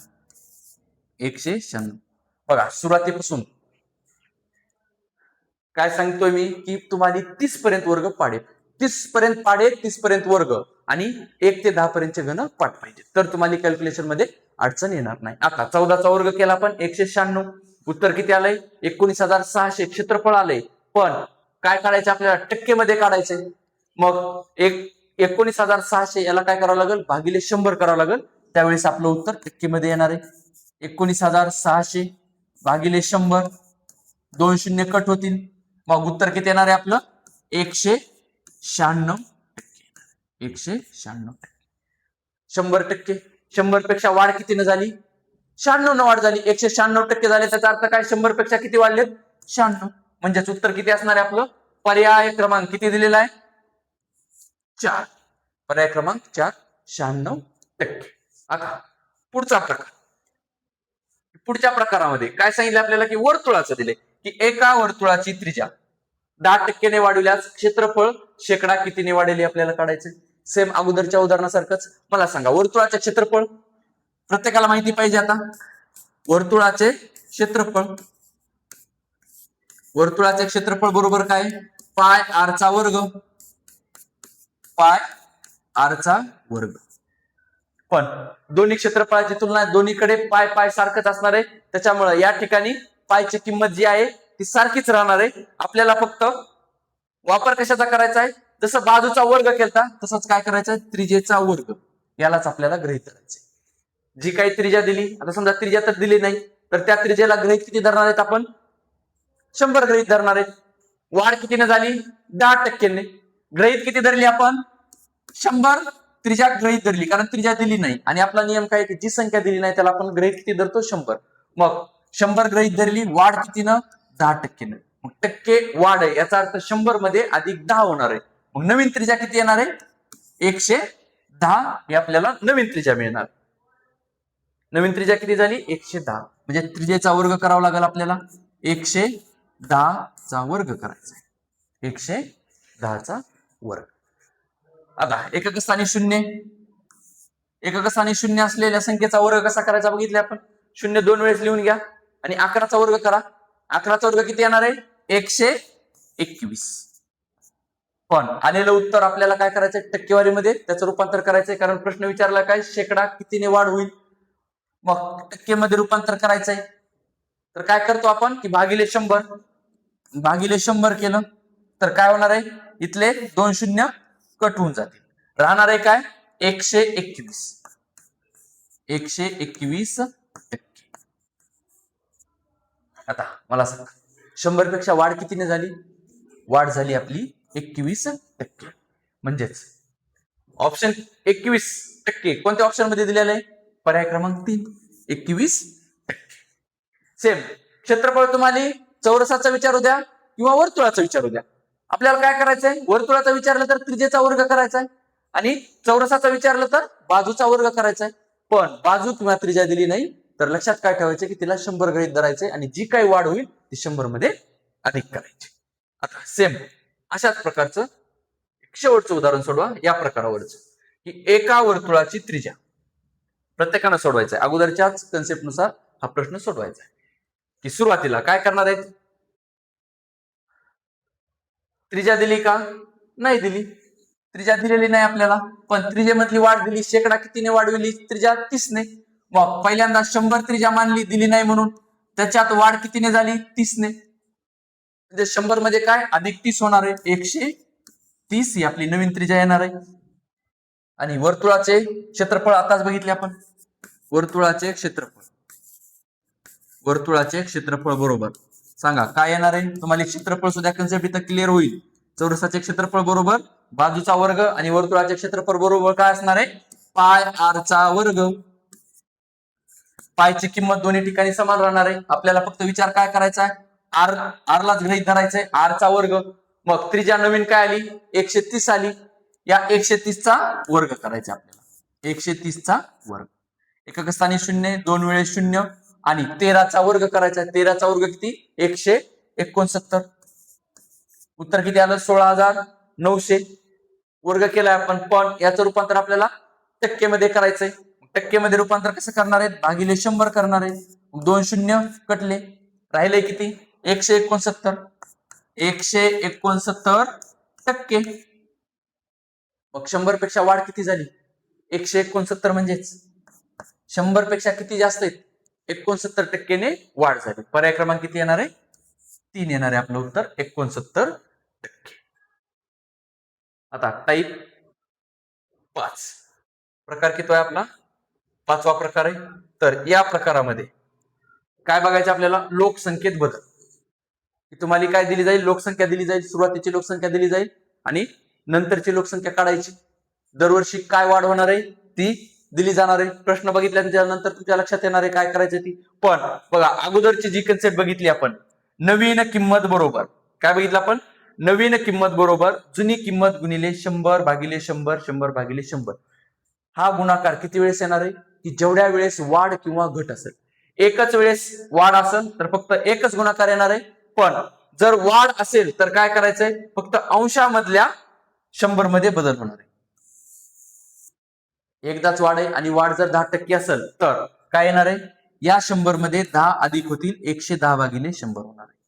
196. बघा सुरुवातीपासून काय सांगतोय मी की तुम्हाला 30 पर्यंत वर्ग पाडेल, 30 पर्यंत पाडेल, 30 पर्यंत वर्ग आणि 1 ते 10 पर्यंतचे घन पाठ पाहिजे, तर तुम्हाला कॅल्क्युलेशन मध्ये अडचण येणार नाही. आता 14 चा वर्ग केला आपण 196, उत्तर किती आलंय 19,600. क्षेत्रफळ आलंय, पण काय काढायचं आपल्याला टक्केमध्ये काढायचंय. मग 19,600 याला काय करावं लागेल भागिले 100 करावं लागेल, त्यावेळेस आपलं उत्तर टक्केमध्ये येणार आहे. 19,600 भागिले 100, 2 शून्य कट होतील, मग उत्तर किती येणार आहे आपलं 196. 196%. 100%. 100 पेक्षा वाढ कितीनं झाली 96 न वाढ झाली, 196% झाले. त्याचा अर्थ काय 100 पेक्षा किती वाढलेत 96. म्हणजेच उत्तर किती असणार आहे आपलं, पर्याय क्रमांक किती दिलेला आहे 4, पर्याय क्रमांक 4 96%. आता पुढचा प्रकार, पुढच्या प्रकारामध्ये काय सांगितलं आपल्याला की वर्तुळाचं दिले की एका वर्तुळाची त्रिज्या 10% वाढवल्यास क्षेत्रफळ शेकडा कितीने वाढेल आपल्याला काढायचं. सेम अगोदरच्या उदाहरणासारखंच. मला सांगा वर्तुळाचे क्षेत्रफळ प्रत्येकाला माहिती पाहिजे. आता वर्तुळाचे क्षेत्रफळ, वर्तुळाचे क्षेत्रफळ बरोबर काय पाय आर चा वर्ग, पाय आर चा वर्ग. पण दोन्ही क्षेत्रफळाची तुलना दोन्हीकडे पाय पाय सारखंच असणार आहे, त्याच्यामुळे या ठिकाणी पायची किंमत जी आहे ती सारखीच राहणार आहे. आपल्याला फक्त वापर कशाचा करायचा आहे, जसं बाजूचा वर्ग केलता तसंच काय करायचं त्रिज्येचा वर्ग, यालाच आपल्याला गृहीत धरायचंय. जी काही त्रिज्या दिली, आता समजा त्रिज्या तर दिली नाही, तर त्या त्रिज्याला गृहीत किती धरणार आहेत आपण 100 गृहीत धरणार आहेत. वाढ कितीने झाली? 10%. गृहीत किती धरली आपण? 100 त्रिज्या गृहीत धरली, कारण त्रिज्या दिली नाही आणि आपला नियम काय की जी संख्या दिली नाही त्याला आपण गृहीत किती धरतो? 100. मग 100 गृहीत धरली, वाढ कितीनं? 10%. मग टक्के वाढ आहे याचा अर्थ 100 मध्ये अधिक 10 होणार आहे. मग नवीन त्रिज्या किती येणार आहे? 110 हे आपल्याला नवीन त्रिज्या मिळणार. नवीन त्रिज्या किती झाली? 110. म्हणजे त्रिज्येचा वर्ग करावा लागेल आपल्याला. 110 चा वर्ग करायचा आहे. 110 चा वर्ग. आता एकक स्थानी शून्य, एकक स्थानी शून्य असलेल्या संख्येचा वर्ग कसा करायचा बघितले आपण. शून्य 2 वेळेस लिहून घ्या आणि 11चा वर्ग करा. 11चा वर्ग किती येणार आहे? 121. पण आलेलं उत्तर आपल्याला काय करायचंय? टक्केवारीमध्ये त्याचं रूपांतर करायचंय, कारण प्रश्न विचारला काय? शेकडा कितीने वाढ होईल? मग टक्केमध्ये रूपांतर करायचंय. तर काय करतो आपण की भागिले 100, भागिले 100 केलं तर काय होणार आहे? इथले 2 शून्य कट होऊन जातील. राहणार आहे काय? 121. 121 टक्के. आता मला सांग, 100 पेक्षा वाढ कितीने झाली? वाढ झाली आपली 21%. म्हणजेच ऑप्शन 21%. कोणत्या ऑप्शन मध्ये दिलेलं आहे? पर्याय क्रमांक 3, 21%. सेम क्षेत्रफळ तुम्हाला चौरसाचा विचारू द्या किंवा वर्तुळाचा विचारू द्या. आपल्याला काय करायचंय? वर्तुळाचा विचारलं तर त्रिज्येचा वर्ग करायचा आहे आणि चौरसाचा विचारलं तर बाजूचा वर्ग करायचा आहे. पण बाजू किंवा त्रिज्या दिली नाही तर लक्षात काय ठेवायचं की तिला 100 गृहीत धरायचंय आणि जी काही वाढ होईल ती 100 मध्ये अधिक करायची. आता सेम अशाच प्रकारचं शेवटचं उदाहरण सोडवा या प्रकारावरच, की एका वर्तुळाची त्रिज्या प्रत्येकानं सोडवायचं आहे. अगोदरच्याच कन्सेप्ट नुसार हा प्रश्न सोडवायचा आहे. की सुरुवातीला काय करणार आहेत? त्रिज्या दिली का? नाही दिली. त्रिज्या दिलेली नाही आपल्याला, पण त्रिज्येमधली वाढ दिली. शेकडा कितीने वाढविली? त्रिज्या 30 ने. मग पहिल्यांदा 100 त्रिज्या मानली, दिली नाही म्हणून. त्याच्यात वाढ कितीने झाली? 30 ने. म्हणजे 100 मध्ये काय? अधिक 30 होणार आहे. 130 ही आपली नवीन त्रिज्या येणार आहे. आणि वर्तुळाचे क्षेत्रफळ आताच बघितले आपण. वर्तुळाचे क्षेत्रफळ, वर्तुळाचे क्षेत्रफळ बरोबर सांगा काय येणार आहे? तुम्हाला क्षेत्रफळ सुद्धा कन्सेप्ट इथं क्लिअर होईल. चौरसाचे क्षेत्रफळ बरोबर बाजूचा वर्ग आणि वर्तुळाचे क्षेत्रफळ बरोबर काय असणार आहे? पाय आर चा वर्ग. पायची किंमत दोन्ही ठिकाणी समान राहणार आहे. आपल्याला फक्त विचार काय करायचा आहे? आरलाच गृहीत धरायचंय, आर चा वर्ग. मग त्रिज्या नवीन काय आली? 130 आली. या 130 चा वर्ग करायचा आपल्याला. 130 चा वर्ग. एकक स्थानी शून्य, 2 वेळेस शून्य आणि 13चा वर्ग करायचा. 13चा वर्ग किती? 169. उत्तर किती आलं? 16,900. वर्ग केलाय आपण, पण याचं रूपांतर आपल्याला टक्केमध्ये करायचंय. टक्केमध्ये रूपांतर कसं करणार आहे? भागिले 100 करणार आहे. 2 शून्य कटले, राहिले किती? 169. 169%. मग 100 पेक्षा वाढ किती झाली? 169 म्हणजेच 100 पेक्षा किती जास्त आहेत? 69% वाढ झाली. पर्याय क्रमांक किती येणार आहे? 3 येणार आहे आपलं उत्तर, 69%. आता टाईप 5 प्रकार किती आहे आपला? 5वा प्रकार आहे. तर या प्रकारामध्ये काय बघायचं आपल्याला? लोकसंख्येत बदल. तुम्हाला काय दिली जाईल? लोकसंख्या दिली जाईल. सुरुवातीची लोकसंख्या दिली जाईल आणि नंतरची लोकसंख्या काढायची. दरवर्षी काय वाढ होणार आहे ती दिली जाणार आहे. प्रश्न बघितल्यानंतर तुमच्या लक्षात येणार आहे काय करायचं ती. पण बघा, अगोदरची जी कन्सेप्ट बघितली आपण, नवीन किंमत बरोबर काय बघितलं आपण? नवीन किंमत बरोबर जुनी किंमत गुणिले 100 भागिले 100, 100 भागिले 100. हा गुणाकार किती वेळेस येणार आहे? की जेवढ्या वेळेस वाढ किंवा घट असेल. एकच वेळेस वाढ असेल तर फक्त एकच गुणाकार येणार आहे. पण जर वाढ असेल तर काय करायचंय? फक्त अंशामधल्या 100 मध्ये बदल होणार आहे. एकदाच वाढ आहे आणि वाढ जर 10% असेल तर काय येणार आहे? या 100 मध्ये 10 अधिक होतील, 110 भागिले 100 होणार आहे.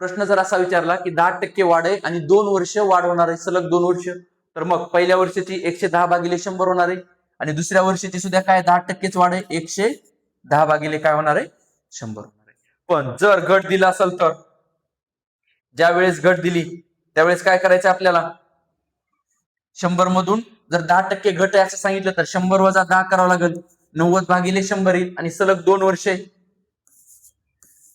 प्रश्न जर असा विचारला की 10% वाढ आहे आणि 2 वर्ष वाढ होणार आहे, सलग 2 वर्ष, तर मग पहिल्या वर्षाची 110 भागिले 100 होणार आहे आणि दुसऱ्या वर्षाची सुद्धा काय 10%च वाढ आहे, 110 भागिले काय होणार आहे? 100 होणार आहे. पण जर घट दिला असेल तर ज्या वेळेस घट दिली त्यावेळेस काय करायचं आपल्याला? 100 मधून जर 10% घट आहे असं सांगितलं तर 100 वजा 10 करावं लागेल, 90 भागिले 100 येईल आणि सलग 2 वर्षे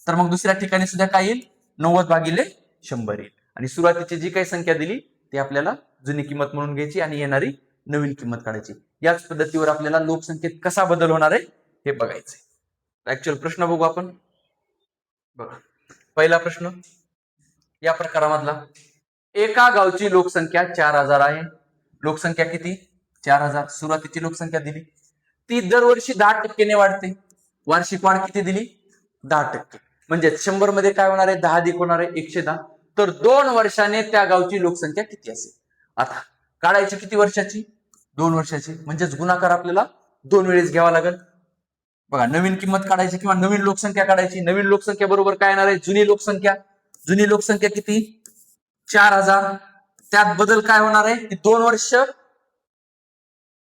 तर मग दुसऱ्या ठिकाणी सुद्धा काय येईल? 90 भागिले 100 येईल. आणि सुरुवातीची जी काही संख्या दिली ती आपल्याला जुनी किंमत म्हणून घ्यायची आणि येणारी नवीन किंमत काढायची. याच पद्धतीवर आपल्याला लोकसंख्येत कसा बदल होणार आहे हे बघायचंय. ऍक्च्युअल प्रश्न बघू आपण. बघा, पहिला प्रश्न या प्रकारामधला, एका गावची लोकसंख्या 4000 आहे. लोकसंख्या किती? 4000. सुरुवातीची लोकसंख्या दिली, ती दरवर्षी 10% वाढते. वार्षिक वाढ किती दिली? 10%. म्हणजे 100 मध्ये काय होणार आहे? 10 अधिक होणार आहे 110. तर 2 वर्षाने त्या गावची लोकसंख्या किती असेल? आता काढायची किती वर्षाची? 2 वर्षाची. म्हणजेच गुणाकार आपल्याला 2 वेळेस घ्यावा लागेल. बघा, नवीन किंमत काढायची किंवा नवीन लोकसंख्या काढायची. नवीन लोकसंख्या बरोबर काय येणार आहे? जुनी लोकसंख्या. जुनी लोकसंख्या किती? 4000. त्यात बदल काय होणार आहे? की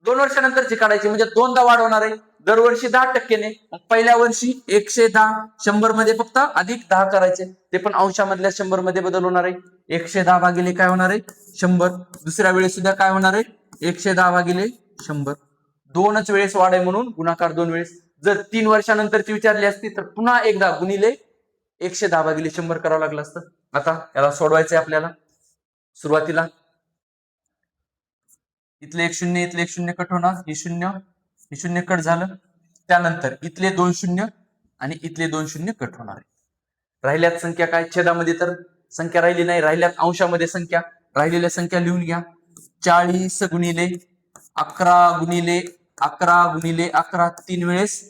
2 वर्षानंतरची काढायची, म्हणजे दोनदा वाढ होणार आहे. दरवर्षी 10%ने. पहिल्या वर्षी 110. 100 मध्ये फक्त अधिक 10 करायचे, ते पण अंशामधल्या 100 मध्ये बदल होणार आहे. 110 भागिले काय होणार आहे? 100. दुसऱ्या वेळेस सुद्धा काय होणार आहे? 110 भागिले 100. दोनच वेळेस वाढ आहे म्हणून गुणाकार 2 वेळेस. जर 3 वर्षानंतरची विचारली असती तर पुन्हा एकदा गुणिले 110 भागिले 100 करावं लागलं असतं. आता याला सोडवायचंय आपल्याला. सुरुवातीला इथले 1 शून्य, इथले 1 शून्य कट होणार, हे शून्य कट झालं. त्यानंतर इथले 2 शून्य आणि इथले 2 शून्य कट होणार आहे. राहिल्यात संख्या काय? छेदामध्ये तर संख्या राहिली नाही, राहिल्यात अंशामध्ये संख्या. राहिलेल्या संख्या लिहून घ्या. 40 गुणिले 11 गुणिले 11 गुणिले 11, 3 वेळेस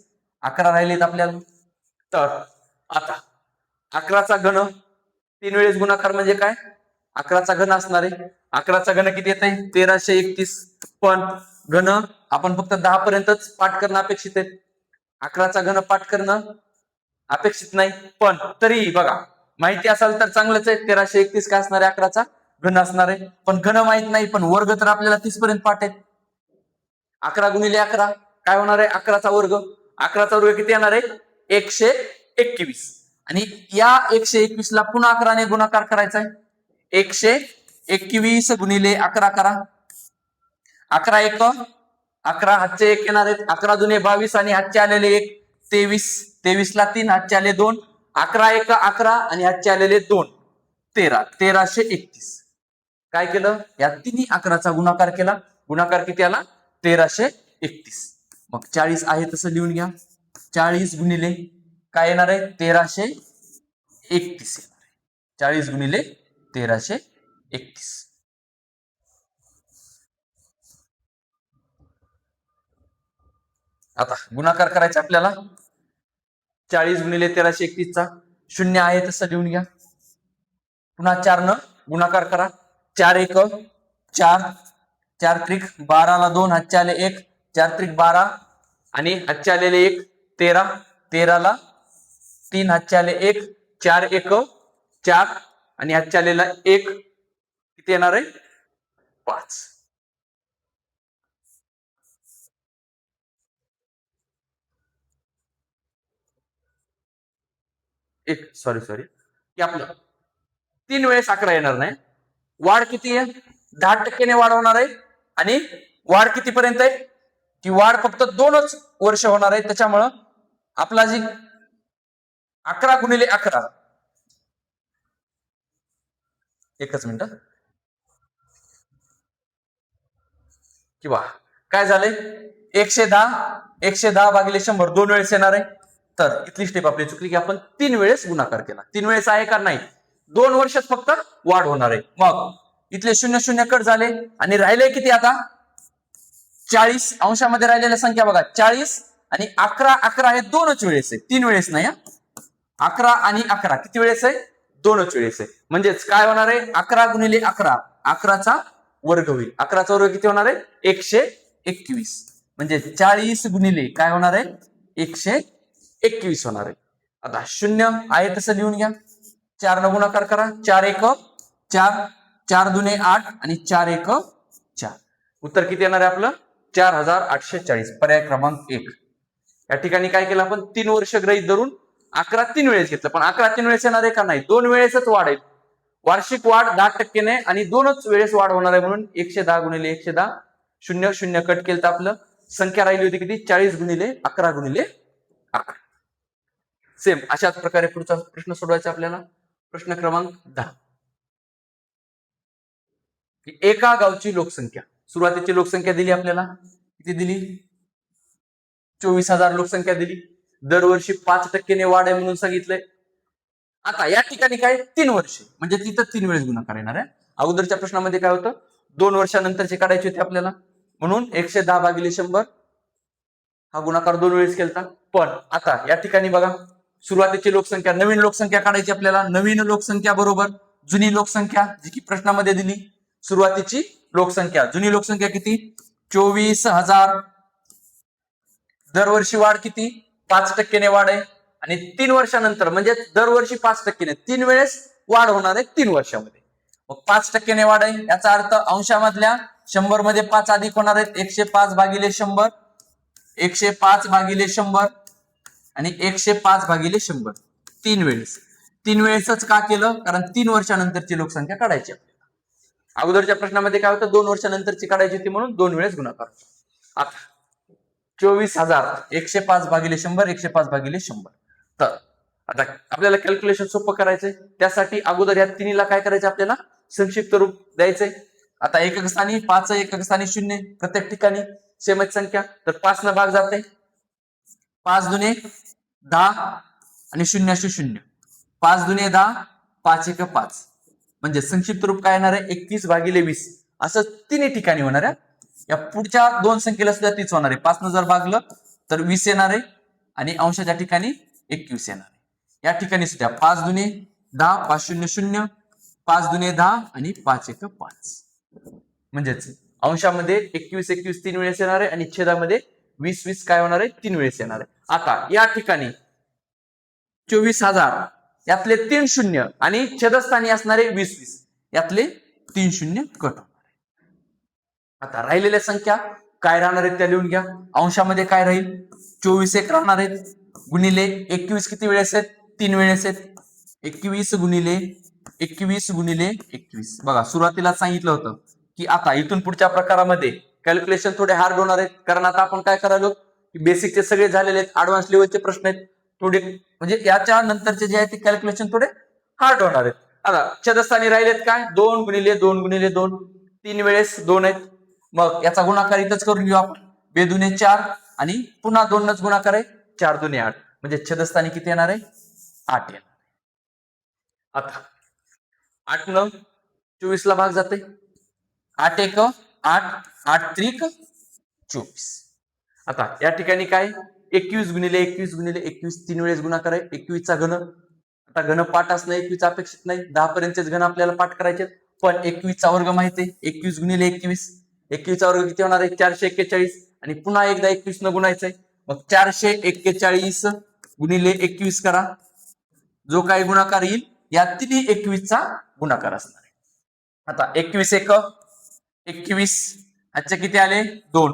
11 राहिलेत आपल्याला. तर आता 11चा घन 3 वेळेस गुणाकार म्हणजे काय? 11चा घन असणार आहे. 11चा घन किती येत आहे? 1331. पण घन आपण फक्त 10 पर्यंतच पाठ करणं अपेक्षित आहे. 11चा घन पाठ करणं अपेक्षित नाही, पण तरी बघा, माहिती असेल तर चांगलंच आहे. 1331 काय असणार आहे? 11चा घन असणार आहे. पण घन माहित नाही, पण वर्ग तर आपल्याला 30 पर्यंत पाठ आहे. 11 गुणिले 11 काय होणार आहे? 11चा वर्ग. 11चा वर्ग किती येणार आहे? 121. आणि या 121 ला पुन्हा 11ने गुणाकार करायचा आहे. 121 गुणिले 11 करा. 11 1 11, हातचे 1 येणार आहेत. 11 दुने 22 आणि हातचे आलेले 1 23. 23 ला 3, हातचे आले 2. 11 1 11 आणि हातचे आलेले 2 13. 1331. काय केलं? या तिन्ही 11चा गुणाकार केला. गुणाकार किती आला? 1331. मग 40 आहे तसं लिहून घ्या. 40 गुणिले काय येणार आहे? 1331 येणार आहे. 40 गुणिले 1331. आता गुणाकार करायचा आपल्याला. 40 गुणिले 1331 चा शून्य आहे तसं लिहून घ्या. पुन्हा 4 न गुणाकार करा. 4 1 4, 4 त्रिक 12 ला 2, हातचे आले 1, 4 त्रिक 12 आणि हातचे आलेले 1 13. 13 ला 3, हातचे आले 1, 4 1 4 आणि हातचे आलेला 1 किती येणार आहे? 5. सॉरी की आपलं 3 वेळेस 11 येणार नाही. वाढ किती आहे? 10%ने वाढवणार आहे. आणि वाढ कितीपर्यंत आहे? की वाढ फक्त 2च वर्ष होणार आहे. त्याच्यामुळं आपला जी 11 गुणिले 11, एकच मिनिट किंवा काय झालंय? 110 भागिले 100 2 वेळेस येणार आहे. तर इथली स्टेप आपली चुकली की आपण 3 वेळेस गुणाकार केला. 3 वेळेस आहे का? नाही. 2 वर्षात फक्त वाढ होणार आहे. मग इथले 0 0 कट झाले आणि राहिले किती आता? 40. अंशामध्ये राहिलेल्या संख्या बघा, 40 आणि 11. 11 हे 2च वेळेस आहे, 3 वेळेस नाही. 11 आणि 11 किती वेळेस आहे? 2च वेळेस आहे. म्हणजेच काय होणार आहे? 11 गुणिले 11, 11चा वर्ग होईल. 11चा वर्ग किती होणार आहे? 121. म्हणजे 40 गुणिले काय होणार आहे? 121 होणार आहे. आता 0 आहे तसं लिहून घ्या. 4 न गुणाकार करा. 4 1 4, 4 दुने 8 आणि 4 1 4. उत्तर किती येणार आहे आपलं? 4840. पर्याय क्रमांक 1. या ठिकाणी काय केलं आपण? 3 वर्ष गृहीत धरून 11 3 वेळेस घेतलं. पण 11 3 वेळेस येणार आहे का? नाही. 2 वेळेसच वाढ आहे. वार्षिक वाढ 10%ने आणि 2च वेळेस वाढ होणार आहे म्हणून 110 गुणिले 110. 0 0 कट केलं तर आपलं संख्या राहिली होती किती? 40 गुणिले 11 गुणिले 11. सेम अशाच प्रकारे पुढचा प्रश्न सोडवायचा आपल्याला. प्रश्न क्रमांक 10. की एका गावची लोकसंख्या, सुरुवातीची लोकसंख्या दिली आपल्याला, किती दिली? 24,000 लोकसंख्या दिली. दरवर्षी 5% वाढ आहे म्हणून सांगितलंय. आता या ठिकाणी काय 3 वर्षे, म्हणजे तिथं 3 वेळेस गुणाकार येणार आहे. अगोदरच्या प्रश्नामध्ये काय होतं, 2 वर्षानंतरचे काढायचे होते आपल्याला, म्हणून 110/100 हा गुणाकार 2 वेळेस केलता. पण आता या ठिकाणी बघा, सुरुवातीची लोकसंख्या, नवीन लोकसंख्या काढायची आपल्याला. नवीन लोकसंख्या बरोबर जुनी लोकसंख्या, जी की प्रश्नामध्ये दिली. सुरुवातीची लोकसंख्या, जुनी लोकसंख्या किती? 24,000. दरवर्षी वाढ किती? 5% वाढ आहे. आणि 3 वर्षानंतर म्हणजे दरवर्षी 5%, 3 वेळेस वाढ होणार आहे 3 वर्षामध्ये. मग 5% वाढ आहे, याचा अर्थ अंशामधल्या 100 मध्ये 5 अधिक होणार आहेत. 105/100, 105/100 आणि 105/100. 3 वेळेस. 3 वेळेसच का केलं? कारण 3 वर्षानंतरची लोकसंख्या काढायची आपल्याला. अगोदरच्या प्रश्नामध्ये काय होतं, 2 वर्षानंतरची काढायची होती म्हणून 2 वेळेस गुणाकार. आता 24,000 105/100, 105/100. तर आता आपल्याला कॅल्क्युलेशन सोपं करायचंय. त्यासाठी अगोदर या तिन्हीला काय करायचं, आपल्याला संक्षिप्त रूप द्यायचंय. आता एकक स्थानी 5, एकक स्थानी 0, प्रत्येक ठिकाणी सेमच संख्या, तर 5 न भाग जाते. 5 दुने 10 आणि 0 0. 5 दुने 10, 5 1 5. म्हणजे संक्षिप्त रूप काय येणार आहे, 21/20. असं तिन्ही ठिकाणी होणार आहे. या पुढच्या 2 संख्येला सुद्धा तीच होणार आहे. 5 न जर भागलं तर 20 येणार आहे आणि अंशाच्या ठिकाणी 21 येणार आहे. या ठिकाणी सुद्धा 5 दुने 10, 5 0 0, 5 दुने 10 आणि 5 1 5. म्हणजेच अंशामध्ये 21 21 3 वेळेस येणार आहे आणि छेदामध्ये 20 20 काय होणार आहे, 3 वेळेस येणार आहे. आता या ठिकाणी 24,000 यातले 3 शून्य आणि छेदस्थानी असणारे 20 20, यातले 3 शून्य कट होणार आहे. आता राहिलेल्या संख्या काय राहणार आहेत त्या लिहून घ्या. अंशामध्ये काय राहील, 24 एक राहणार आहेत, गुणिले 21 किती वेळेस आहेत, 3 वेळेस आहेत. 21 गुणिले 21 गुणिले 21. बघा सुरुवातीला सांगितलं होतं की आता इथून पुढच्या प्रकारामध्ये कॅल्क्युलेशन थोडे हार्ड होणार आहेत, कारण आता आपण काय करायलो, की बेसिकचे सगळे झालेले आहेत, ऍडव्हान्स लेवलचे प्रश्न आहेत थोडे, म्हणजे याच्या नंतरचे जे आहे ते कॅल्क्युलेशन थोडे हार्ड होणार आहेत. आता छेदस्थानी राहिलेत काय, 2 गुणिले 2 गुणिले 2, 3 वेळेस 2 आहेत. मग याचा गुणाकार इथंच करून घेऊ आपण. 2 दुने 4 आणि पुन्हा 2नच गुणाकार आहे, 4 दुने 8, म्हणजे छेदस्थानी किती येणार आहे, 8 येणार. आता 8 न 24 ला भाग जाते, 8 1 8, 8 3 24. आता या ठिकाणी काय, 21 गुणिले 21 गुणिले 21, 3 वेळेस गुणाकार आहे. 21 चा घन, आता घन पाठ असणं 21 अपेक्षित नाही, 10 पर्यंतच घन आपल्याला पाठ करायचे. पण 21 चा वर्ग माहिती आहे, 21 गुणिले 21, 21 चा वर्ग किती होणार आहे, 441. आणि पुन्हा एकदा 21 न गुणायचंय, मग 441 गुणिले 21 करा. जो काही गुणाकार येईल या तिन्ही 21 चा गुणाकार असणार आहे. आता 21 1 21, आजचे किती आले 2,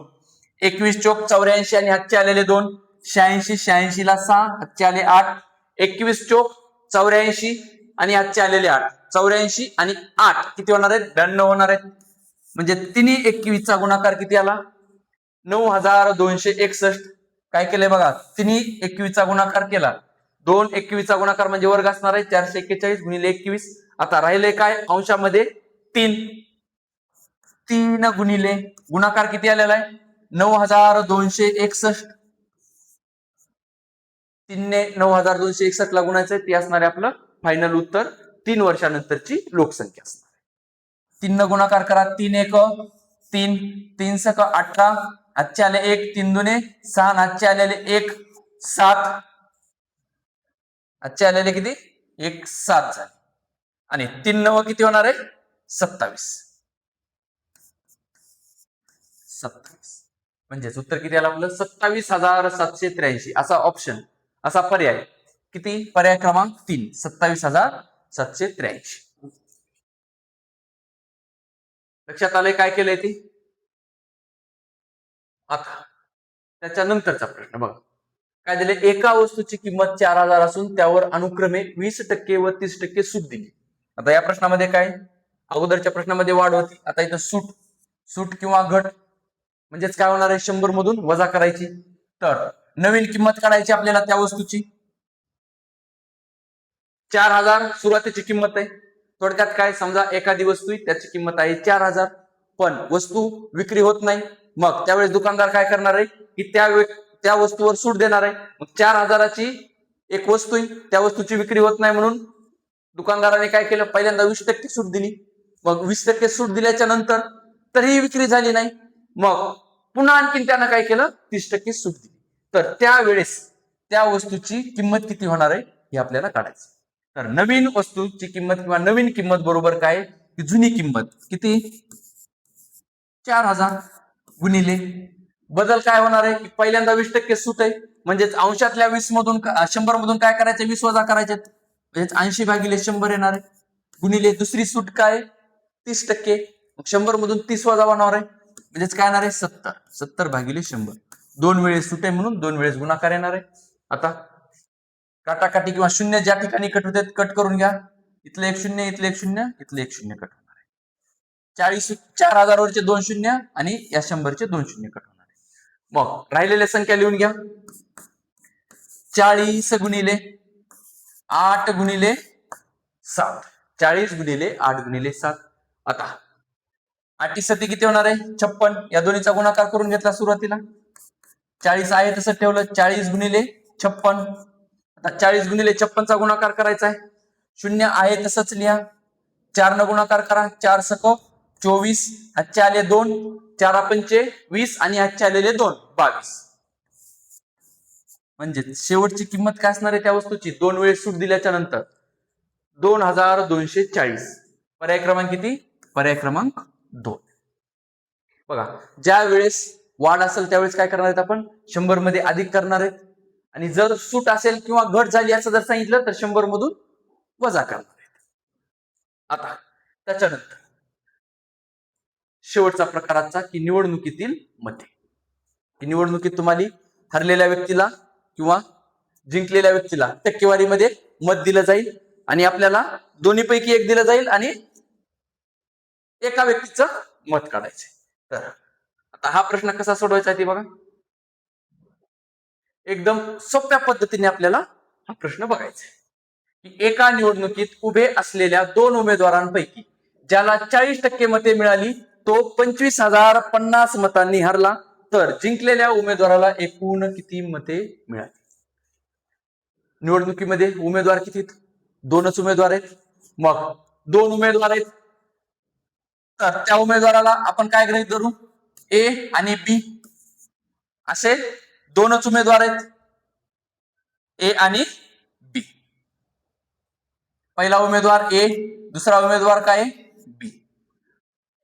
21 चोक 84 आणि हातचे आलेले 2, 86 86 ला 6, हातचे आले 8, 21 चोक 84 आणि हातचे आलेले 8, 84 आणि 8 किती होणार आहेत, 92 होणार आहेत. म्हणजे तिन्ही 21 चा गुणाकार किती आला, 9261. काय केलंय बघा, तिन्ही 21 चा गुणाकार केला, 2 21 चा गुणाकार म्हणजे वर्ग असणार आहे 441 गुणिले 21. आता राहिले काय, अंशामध्ये 3, 3 गुणिले गुणाकार किती आलेला आहे, 9261. 3 ने 9261 ला गुणायचंय, ते असणार आहे आपलं फायनल उत्तर. 3 वर्षानंतरची लोकसंख्या असणार आहे. 3 न गुणाकार करा, 3 1 3, 3 सक 18, आजचे आले 1, 3 दुने 6, आजचे आलेले 1 7, आजचे आलेले किती 1 7 झाले. आणि 3 9 किती होणार आहे, 27. म्हणजेच उत्तर किती आलं आपलं, 27,783. असा ऑप्शन, असा पर्याय किती, पर्याय क्रमांक 3, 27,783. लक्षात आलंय काय केलंय ती. आता त्याच्यानंतरचा प्रश्न बघा, काय दिले, एका वस्तूची किंमत 4,000 असून त्यावर अनुक्रमे 20% व 30% सूट दिली. आता या प्रश्नामध्ये काय, अगोदरच्या प्रश्नामध्ये वाढ होती, आता इथं सूट, सूट किंवा घट म्हणजेच काय होणार आहे, 100 मधून वजा करायची. तर नवीन किंमत काढायची आपल्याला त्या वस्तूची. 4,000 सुरुवातीची किंमत आहे, थोडक्यात काय, समजा एखादी वस्तू आहे, त्याची किंमत आहे 4,000, पण वस्तू विक्री होत नाही. मग त्यावेळेस दुकानदार काय करणार आहे की त्या वस्तूवर सूट देणार आहे. मग 4,000ची एक वस्तू आहे, त्या वस्तूची विक्री होत नाही म्हणून दुकानदाराने काय केलं, पहिल्यांदा 20% सूट दिली. मग 20% सूट दिल्याच्या नंतर तरीही विक्री झाली नाही. मग पुन्हा आणखीन त्यानं काय केलं, 30% सूट दिली. तर त्यावेळेस त्या वस्तूची किंमत किती होणार आहे हे आपल्याला काढायचं. तर नवीन वस्तूची किंमत किंवा नवीन किंमत बरोबर काय की जुनी किंमत किती, 4,000 गुणिले बदल काय होणार आहे की पहिल्यांदा 20% सूट आहे, म्हणजेच अंशातल्या 20 मधून 100 मधून काय करायचं, 20 वजा करायचे, म्हणजेच 80 भागिले 100 येणार आहे. गुणिले दुसरी सूट काय 30%, मग 100 मधून 30 वजा होणार आहे, म्हणजेच काय येणार आहे 70 भागिले 100. 2 वेळेस सूट आहे म्हणून 2 वेळेस गुणाकार येणार आहे. आता काटाकाटी किंवा शून्य ज्या ठिकाणी कट होते कट करून घ्या. इथलं 1 शून्य, इथलं 1 शून्य, इथलं 1 शून्य कट होणार आहे. 4,000 वरचे 2 शून्य आणि या 100चे 2 शून्य कट होणार आहे. मग राहिलेल्या संख्या लिहून घ्या. 40 गुणिले 8 गुणिले 7, 40 गुणिले 8 गुणिले 7. आता 8 सती किती होणार आहे 56. या दोन्हीचा गुणाकार करून घेतला सुरुवातीला. 40 आहे तसं ठेवलं, 40 गुणिले 56. आता 40 गुणिले 56 चा गुणाकार करायचा आहे. शून्य आहे तसंच लिहा. 4 न गुणाकार करा, 4 सक 24, हातचे आले 2, 4 पंचे 20 आणि हातचे आलेले 2 22. म्हणजे शेवटची किंमत काय असणार आहे त्या वस्तूची 2 वेळेस सूट दिल्याच्या नंतर 2,240. पर्याय क्रमांक किती, पर्याय क्रमांक 2. बघा, ज्या वेळेस वाढ असेल त्यावेळेस काय करणार आहेत आपण 100 मध्ये अधिक करणार आहेत, आणि जर सूट असेल किंवा घट झाली असं जर सांगितलं तर 100 मधून वजा करणार आहेत. आता त्याच्यानंतर शेवटचा प्रकाराचा की निवडणुकीतील मते. की निवडणुकीत तुम्हाला हरलेल्या व्यक्तीला किंवा जिंकलेल्या व्यक्तीला टक्केवारीमध्ये मत दिलं जाईल, आणि आपल्याला दोन्हीपैकी एक दिलं जाईल आणि एका व्यक्तीचं मत काढायचं. तर आता हा प्रश्न कसा सोडवायचा आहे ते बघा. एकदम सोप्या पद्धतीने आपल्याला हा प्रश्न बघायचा आहे. की एका निवडणुकीत उभे असलेल्या 2 उमेदवारांपैकी ज्याला 40% मते मिळाली तो 25,050 मतांनी हरला, तर जिंकलेल्या उमेदवाराला एकूण किती मते मिळाली. निवडणुकीमध्ये उमेदवार किती आहेत, 2च उमेदवार आहेत. मग 2 उमेदवार आहेत, तर त्या उमेदवाराला आपण काय गृहीत धरू, ए आणि बी असे 2च उमेदवार आहेत, ए आणि बी. पहिला उमेदवार ए, दुसरा उमेदवार काय बी.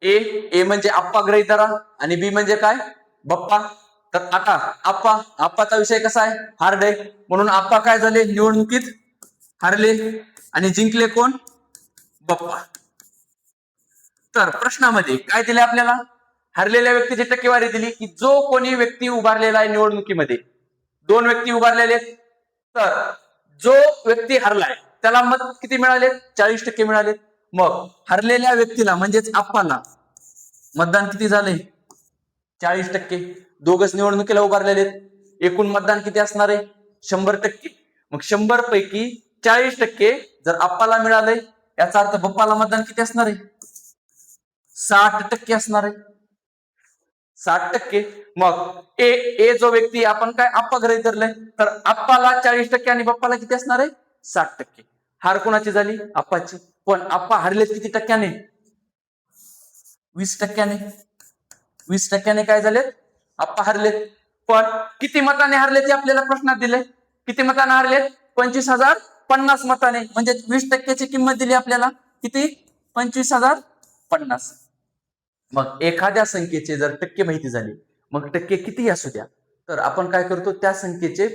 ए म्हणजे आप्पा गृहीत धरा आणि बी म्हणजे काय बप्पा. तर आता आप्पाचा विषय कसा आहे, हार्ड आहे, म्हणून आप्पा काय झाले निवडणुकीत हारले आणि जिंकले कोण, बप्पा. तर प्रश्नामध्ये काय दिले आपल्याला, हरलेल्या व्यक्तीची टक्केवारी दिली की जो कोणी व्यक्ती उभारलेला आहे निवडणुकीमध्ये, 2 व्यक्ती उभारलेले, तर जो व्यक्ती हरलाय त्याला मत किती मिळाले, 40% मिळाले. मग हरलेल्या व्यक्तीला म्हणजेच आप्पाला मतदान किती झाले, 40%. दोघच निवडणुकीला उभारलेले, एकूण मतदान किती असणार आहे 100%. मग 100 पैकी 40% जर आप्पाला मिळाले, याचा अर्थ बप्पाला मतदान किती असणार आहे 60% असणार आहे, 60%. मग ए जो व्यक्ती आपण काय आप्पा गृहीत धरलंय, तर आप्पाला 40% आणि बप्पाला किती असणार आहे 60%. हार कोणाची झाली, आप्पाची. पण आप्पा हरलेत किती टक्क्याने, 20%. 20% काय झालेत, आप्पा हरलेत. पण किती मताने हरले ते आपल्याला प्रश्नात दिले. किती मताने हरलेत, 25,050 मताने. म्हणजे 20%ची किंमत दिली आपल्याला किती, 25,050. मग एखाद्या संख्येचे जर टक्के माहिती झाली, मग टक्के कितीही असू द्या, तर आपण काय करतो त्या संख्येचे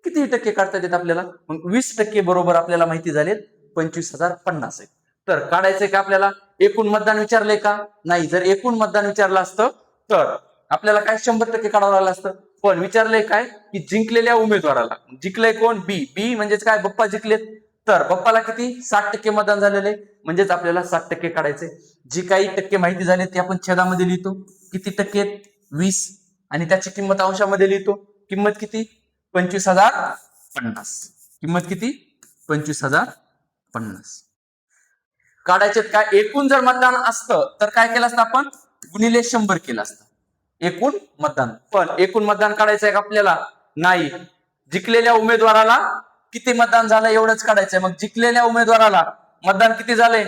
किती टक्के काढता येतात आपल्याला. मग 20% बरोबर आपल्याला माहिती झालेत 25,050 आहे. तर काढायचंय का आपल्याला, एकूण मतदान विचारलंय का, नाही. जर एकूण मतदान विचारलं असतं तर आपल्याला काय 100% काढावं लागलं असतं. पण विचारलंय काय की जिंकलेल्या उमेदवाराला, जिंकलंय कोण, बी म्हणजेच काय बप्पा जिंकलेत, तर बप्पाला किती 60% मतदान झालेले, म्हणजेच आपल्याला 60% काढायचे. जी काही टक्के माहिती झाली ती आपण छेदामध्ये लिहितो, किती टक्के 20, आणि त्याची किंमत अंशामध्ये लिहितो. किंमत किती 25,050. किंमत किती 25,050. काढायचे काय एकूण जर मतदान असतं तर काय केलं असतं आपण गुणिले 100 केलं असतं एकूण मतदान. पण एकूण मतदान काढायचंय का आपल्याला नाही. जिंकलेल्या उमेदवाराला किती मतदान झालं एवढंच काढायचंय. मग जिंकलेल्या उमेदवाराला मतदान किती झालंय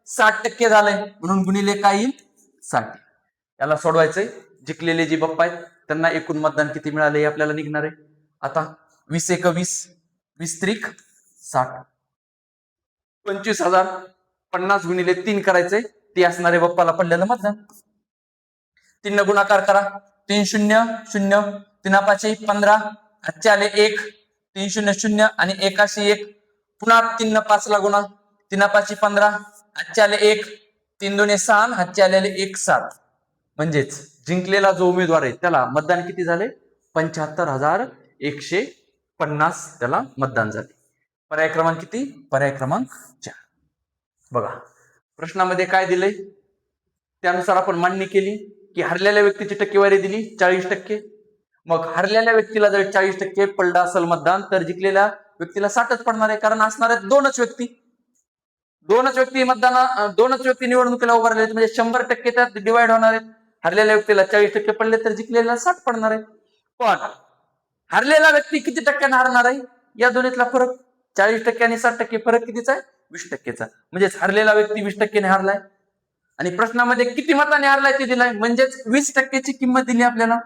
60% झालंय म्हणून गुणिले काय येईल 60. याला सोडवायचंय. जिंकलेले जी बाप्पा आहेत त्यांना एकूण मतदान किती मिळाले आपल्याला निघणार आहे. आता 20 × 20 20 त्रिक 60 25,000 50 गुणिले 3 करायचंय ते असणारे बाप्पाला पडलेलं मतदान. 3 गुणाकार करा 3 0 0 3 5 15 हातचे आले 1 3 0 0 आणि 1 1 पुन्हा 3 5 ला गुणा 3 5 15 हातचे आले 1 3 2 6 हातचे आलेले 1 7 म्हणजेच जिंकलेला जो उमेदवार आहे त्याला मतदान किती झाले 75,150 त्याला मतदान झाले. पर्याय क्रमांक किती पर्याय क्रमांक 4. बघा प्रश्नामध्ये काय दिलंय त्यानुसार आपण मांडणी केली की हरलेल्या व्यक्तीची टक्केवारी दिली 40%. मग हरलेल्या व्यक्तीला जर 40% पडलं असेल मतदान तर जिंकलेल्या व्यक्तीला 60च पडणार आहे. कारण असणार आहेत दोनच व्यक्ती निवडणुकीला उभारले आहेत म्हणजे 100% त्यात डिवाइड होणार आहेत. हरलेल्या व्यक्तीला 40% पडले तर जिंकलेला 60 पडणार आहे. पण हरलेला व्यक्ती किती टक्क्याने हरणार आहे या दोन्हीतला फरक 40% आणि 60% फरक कितीचा आहे 20%चा. म्हणजेच हरलेला व्यक्ती 20%ने हरलाय आणि प्रश्नामध्ये किती मताने हरलाय ते दिलाय म्हणजेच 20%ची किंमत दिली आपल्याला.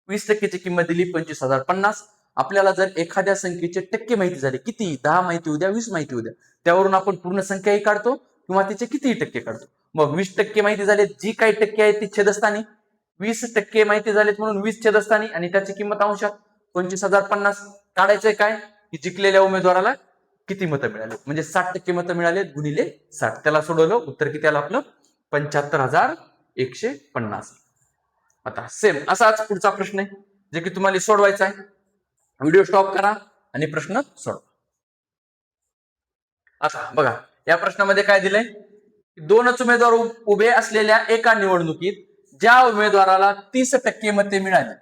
20%ची किंमत दिली 25,050. आपल्याला जर एखाद्या संख्येचे टक्के माहिती झाले किती 10 माहिती उद्या 20 माहिती उद्या त्यावरून आपण पूर्ण संख्याही काढतो किंवा तिचे कितीही टक्के काढतो. मग 20% माहिती झाले जी काही टक्के आहे ती छेदस्थानी 20% माहिती झालेत म्हणून 20 छेदस्थानी आणि त्याची किंमत अंशात 25,050. काढायचंय काय की जिंकलेल्या उमेदवाराला किती मतं मिळाले म्हणजे 60% मतं मिळाले गुणिले 60. त्याला सोडवलं उत्तर किती आलं आपलं 75,150. आता सेम असाच पुढचा प्रश्न आहे जे की तुम्हाला सोडवायचा आहे. व्हिडिओ स्टॉप करा आणि प्रश्न सोडवा. आता बघा या प्रश्नामध्ये काय दिलंय दोनच उमेदवार उभे असलेल्या एका निवडणुकीत ज्या उमेदवाराला 30% मते मिळाली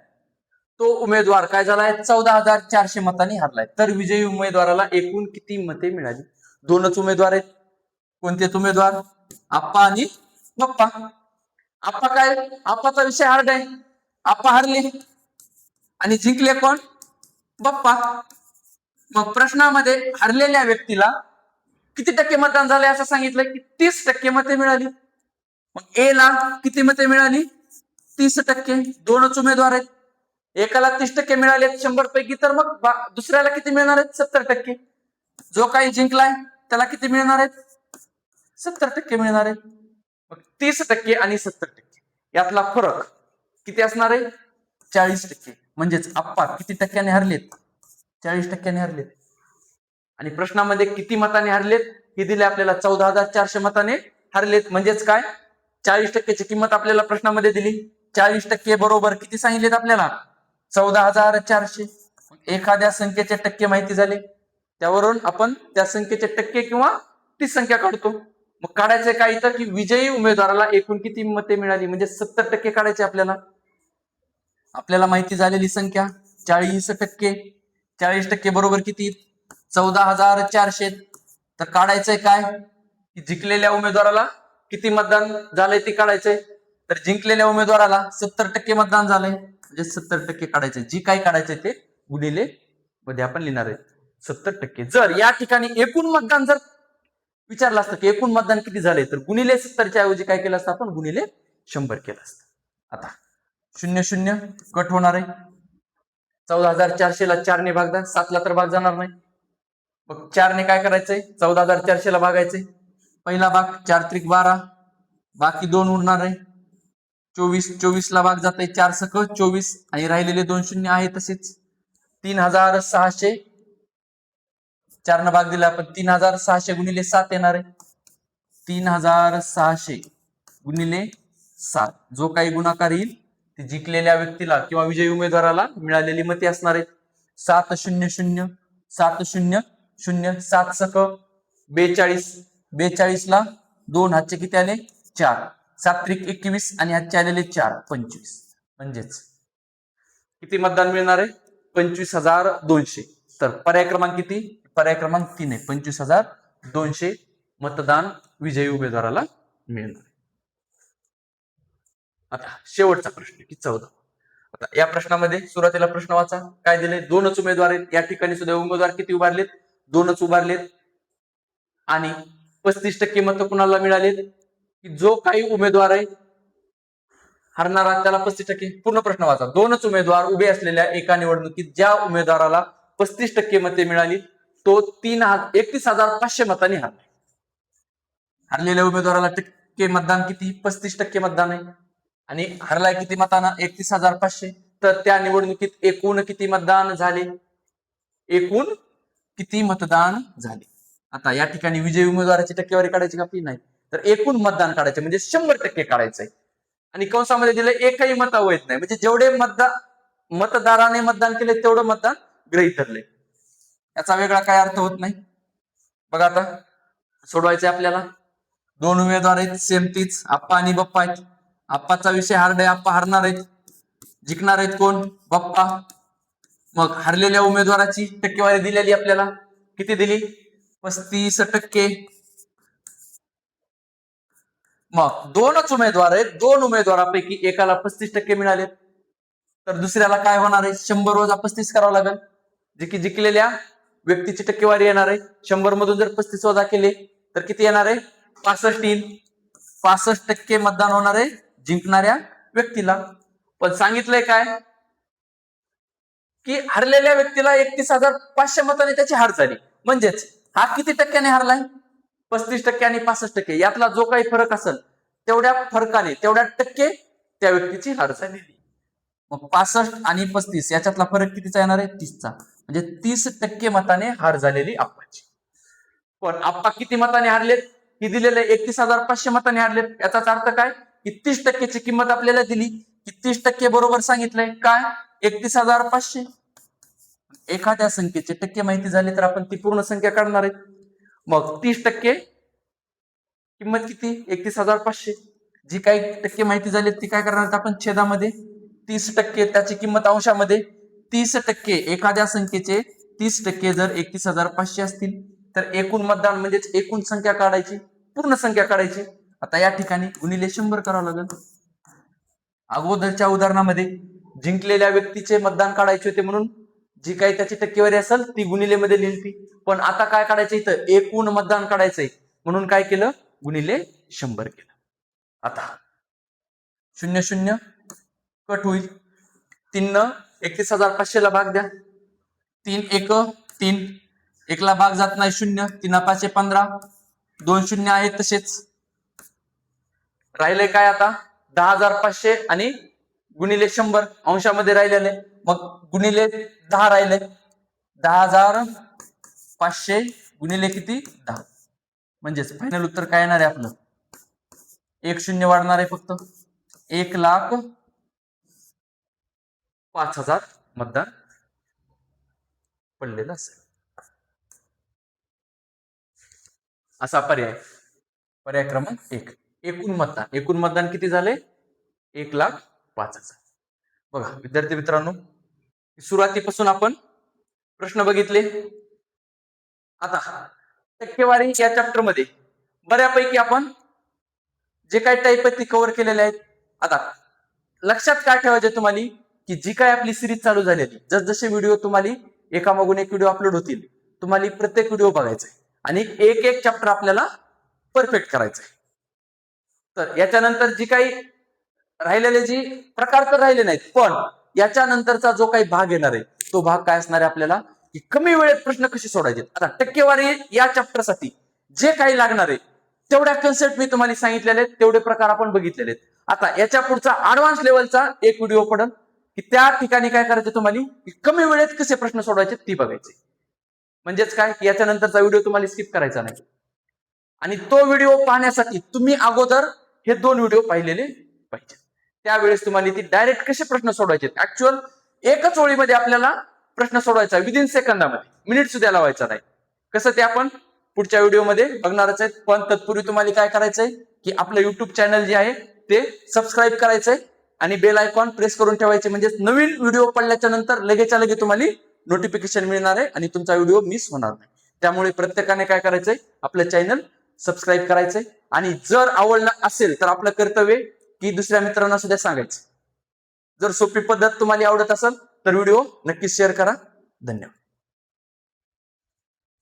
तो उमेदवार काय झालाय 14,400 मतांनी हरलाय. तर विजयी उमेदवाराला एकूण किती मते मिळाली. दोनच उमेदवार आहेत. कोणते उमेदवार आप्पा आणि बाप्पा. आप्पाचा विषय हार्ड आहे. आप्पा हरले आणि जिंकले कोण बाप्पा. मग प्रश्नामध्ये हरलेल्या व्यक्तीला किती टक्के मतदान झाले असं सांगितलं की 30% मते मिळाली. मग ए ला किती मते मिळाली 30%. दोनच उमेदवार आहेत एकाला 30% मिळाले 100 पैकी तर मग दुसऱ्याला किती मिळणार आहेत 70%. जो काही जिंकलाय त्याला किती मिळणार आहेत 70% मिळणार आहेत. मग 30% आणि 70% यातला फरक किती असणार आहे 40%. म्हणजेच आप्पा किती टक्क्याने हरलेत 40% हरलेत. आणि प्रश्नामध्ये किती मताने हरलेत हे दिले आपल्याला 14,400 मताने हरलेत. म्हणजेच काय 40%ची किंमत आपल्याला प्रश्नामध्ये दिली. 40% बरोबर किती सांगितलेत आपल्याला 14,400. एखाद्या संख्येचे टक्के माहिती झाले त्यावरून आपण त्या संख्येचे टक्के किंवा ती संख्या काढतो. मग काढायचं काय इथं की विजयी उमेदवाराला एकूण किती मते मिळाली म्हणजे 70% काढायचे आपल्याला. आपल्याला माहिती झालेली संख्या 40%. 40% बरोबर किती 14,400. तर काढायचंय काय की जिंकलेल्या उमेदवाराला किती मतदान झालंय ते काढायचंय. तर जिंकलेल्या उमेदवाराला 70% मतदान झालंय म्हणजे 70% काढायचे. जी काय काढायचंय ते गुणिले मध्ये आपण लिहिणार आहे 70%. जर या ठिकाणी एकूण मतदान जर विचारलं असतं की एकूण मतदान किती झाले तर गुणिले 70च्या ऐवजी काय केलं असतं आपण गुणिले 100 केलं असतं. आता 0 0 कट होणार आहे. 14,400 ला 4 ने भाग द्या 7 ला तर भाग जाणार नाही. मग 4 ने काय करायचंय 14,400 ला भागायचंय. पहिला भाग 4 त्रिक 12 बाकी 2 उरणार आहे 24. 24 ला भाग जात आहे 4 सक 24 आणि राहिलेले 2 शून्य आहे तसेच 3,600. 4 न भाग दिला आपण 3,600 गुणिले 7 येणार आहे. 3,600 गुणिले 7 जो काही गुणाकार येईल ते जिंकलेल्या व्यक्तीला किंवा विजयी उमेदवाराला मिळालेली मते असणार आहेत. 7 0 0 7 0 0 7 सक 42. 42 ला 2 हातचे किती आले 4 7 त्रिक 21 आणि हातचे आलेले 4 25. म्हणजेच किती मतदान मिळणार आहे 25,200. तर पर्याय क्रमांक किती पर्याय क्रमांक 3 आहे 25,200 मतदान विजयी उमेदवाराला मिळणार. आता शेवटचा प्रश्न की 14. आता या प्रश्नामध्ये सुरुवातीला प्रश्न वाचा. काय दिले? दोनच उमेदवार आहेत. या ठिकाणी सुद्धा उमेदवार किती उभारलेत? दोनच उभारलेत. आणि 35% मतं कुणाला मिळालेत? की जो काही उमेदवार आहे हरणारा त्याला 35%. पूर्ण प्रश्न वाचा. दोनच उमेदवार उभे असलेल्या एका निवडणुकीत ज्या उमेदवाराला 35% मते मिळाली तो 31,500 मतांनी हरला. हरलेल्या उमेदवाराला टक्के मतदान किती? 35% मतदान आहे. आणि हरलाय किती मतांना? 31,500. तर त्या निवडणुकीत एकूण किती मतदान झाले? एकूण किती मतदान झाले? आता या ठिकाणी विजयी उमेदवाराची टक्केवारी काढायची का? नाही. तर एकूण मतदान काढायचे म्हणजे 100% काढायचंय. आणि कंसामध्ये दिलं एकही मत अवैध नाही, म्हणजे जेवढे मतदाराने मतदान केले तेवढं मतदान गृहीत धरले. याचा वेगळा काय अर्थ होत नाही. बघा आता सोडवायचे आपल्याला. दोन उमेदवार आहेत, सेम तीच, आप्पा आणि बप्पा आहेत. आप्पाचा विषय हार्ड आहे, आप्पा हरणार आहेत. जिंकणार आहेत कोण? बप्पा. मग हरलेल्या उमेदवाराची टक्केवारी दिलेली आपल्याला किती दिली? 35%. मग दोनच उमेदवार आहेत, दोन उमेदवारापैकी एकाला 35% मिळाले तर दुसऱ्याला काय होणार आहे? 100 वजा 35 करावं लागेल, जे की जिंकलेल्या व्यक्तीची टक्केवारी येणार आहे. 100 मधून जर 35 वजा केले तर किती येणार आहे? 65 येईल. 65% मतदान होणार आहे जिंकणाऱ्या व्यक्तीला. पण सांगितलंय काय की हरलेल्या व्यक्तीला 31,500 मतांनी त्याची हार झाली. म्हणजेच हा किती टक्क्याने हरलाय? 35% आणि 65%. यातला जो काही फरक असेल तेवढ्या फरकाने, तेवढ्या टक्के त्या व्यक्तीची हार झालेली. मग 65 आणि 35 याच्यातला फरक कितीचा येणार आहे? 30चा. म्हणजे 30% मताने हार झालेली आप्पाची. पण आप्पा किती मताने हारलेत? ही दिलेले 31,500 मताने हारलेत. याचाच अर्थ काय की 30%ची किंमत आपल्याला दिली की 30% बरोबर सांगितलंय काय? 31,500. एखाद्या संख्येची टक्के माहिती झाली तर आपण ती पूर्ण संख्या काढणार आहे. मग 30% किंमत किती? 31,500. जी काही टक्के माहिती झाली ती काय करणार? आपण छेदामध्ये 30% त्याची किंमत अंशामध्ये 30%. एखाद्या संख्येचे 30% जर 31,500 असतील तर एकूण मतदान म्हणजेच एकूण संख्या काढायची, पूर्ण संख्या काढायची. आता या ठिकाणी गुणिले 100 करावं लागेल. अगोदरच्या उदाहरणामध्ये जिंकलेल्या व्यक्तीचे मतदान काढायचे होते म्हणून जी काही त्याची टक्केवारी असेल ती गुणिले मध्ये लिहिली. पण आता काय काढायचं? इथं एकूण मतदान काढायचंय म्हणून काय केलं? गुणिले 100 केलं. आता 0 0 कट होईल. 3 न 31,500 ला भाग द्या. 3 1 3. 1 ला भाग जात नाही 0. 3 5 15. 2 शून्य आहेत तसेच. राहिले काय आता? 10,500 आणि गुणिले 100 अंशामध्ये राहिलेले. मग गुणिले 10 राहिले. 10,500 गुणिले किती? 10. म्हणजेच फायनल उत्तर काय येणार आहे आपलं? 1 शून्य वाढणार आहे फक्त. 1,05,000 मतदान पडलेलं असेल. असा पर्याय क्रमांक 1. एकूण मतदान किती झाले? 1,05,000. बघा विद्यार्थी मित्रांनो, सुरुवातीपासून आपण प्रश्न बघितले. आता टक्केवारी या चॅप्टर मध्ये बऱ्यापैकी आपण जे काही टाईप आहेत ती कव्हर केलेले आहेत. आता लक्षात काय ठेवायचे तुम्हाला की जी काय आपली सिरीज चालू झालेली, जसजसे व्हिडिओ तुम्हाला एकामागून एक व्हिडिओ अपलोड होतील, तुम्हाला प्रत्येक व्हिडिओ बघायचा आहे आणि एक एक चॅप्टर आपल्याला परफेक्ट करायचं आहे. तर याच्यानंतर जी काही राहिलेले जी प्रकार तर राहिले नाहीत, पण याच्यानंतरचा जो काही भाग येणार आहे तो भाग काय असणार आहे आपल्याला की कमी वेळेत प्रश्न कसे सोडायचे. आता टक्केवारी या चॅप्टरसाठी जे काही लागणार आहे तेवढ्या कन्सेप्ट मी तुम्हाला सांगितलेले आहेत, तेवढे प्रकार आपण बघितलेले आहेत. आता याच्या पुढचा ऍडव्हान्स लेवलचा एक व्हिडिओ पडेल की त्या ठिकाणी काय करायचं तुम्हाला की कमी वेळेत कसे प्रश्न सोडवायचे ती बघायचे. म्हणजेच काय की याच्यानंतरचा व्हिडिओ तुम्हाला स्किप करायचा नाही. आणि तो व्हिडिओ पाहण्यासाठी तुम्ही अगोदर हे 2 व्हिडिओ पाहिलेले पाहिजे. त्यावेळेस तुम्हाला ती डायरेक्ट कसे प्रश्न सोडवायचे, ऍक्च्युअल एकच ओळीमध्ये आपल्याला प्रश्न सोडवायचा विदिन सेकंदामध्ये, मिनिट सुद्धा लावायचा नाही. कसं ते आपण पुढच्या व्हिडिओमध्ये बघणारच आहेत. पण तत्पूर्वी तुम्हाला काय करायचंय की आपलं युट्यूब चॅनल जे आहे ते सबस्क्राईब करायचंय आणि बेल आयकॉन प्रेस करून ठेवायचे, म्हणजे नवीन व्हिडिओ पडल्याच्या नंतर लगेचच्या लगेच तुम्हाला नोटिफिकेशन मिळणार आहे आणि तुमचा व्हिडिओ मिस होणार नाही. त्यामुळे प्रत्येकाने काय करायचंय, आपलं चॅनल सबस्क्राईब करायचंय आणि जर आवडला असेल तर आपलं कर्तव्य की दुसऱ्या मित्रांना सुद्धा सांगायचं. जर सोपी पद्धत तुम्हाला आवडत असेल तर व्हिडिओ नक्कीच शेअर करा. धन्यवाद.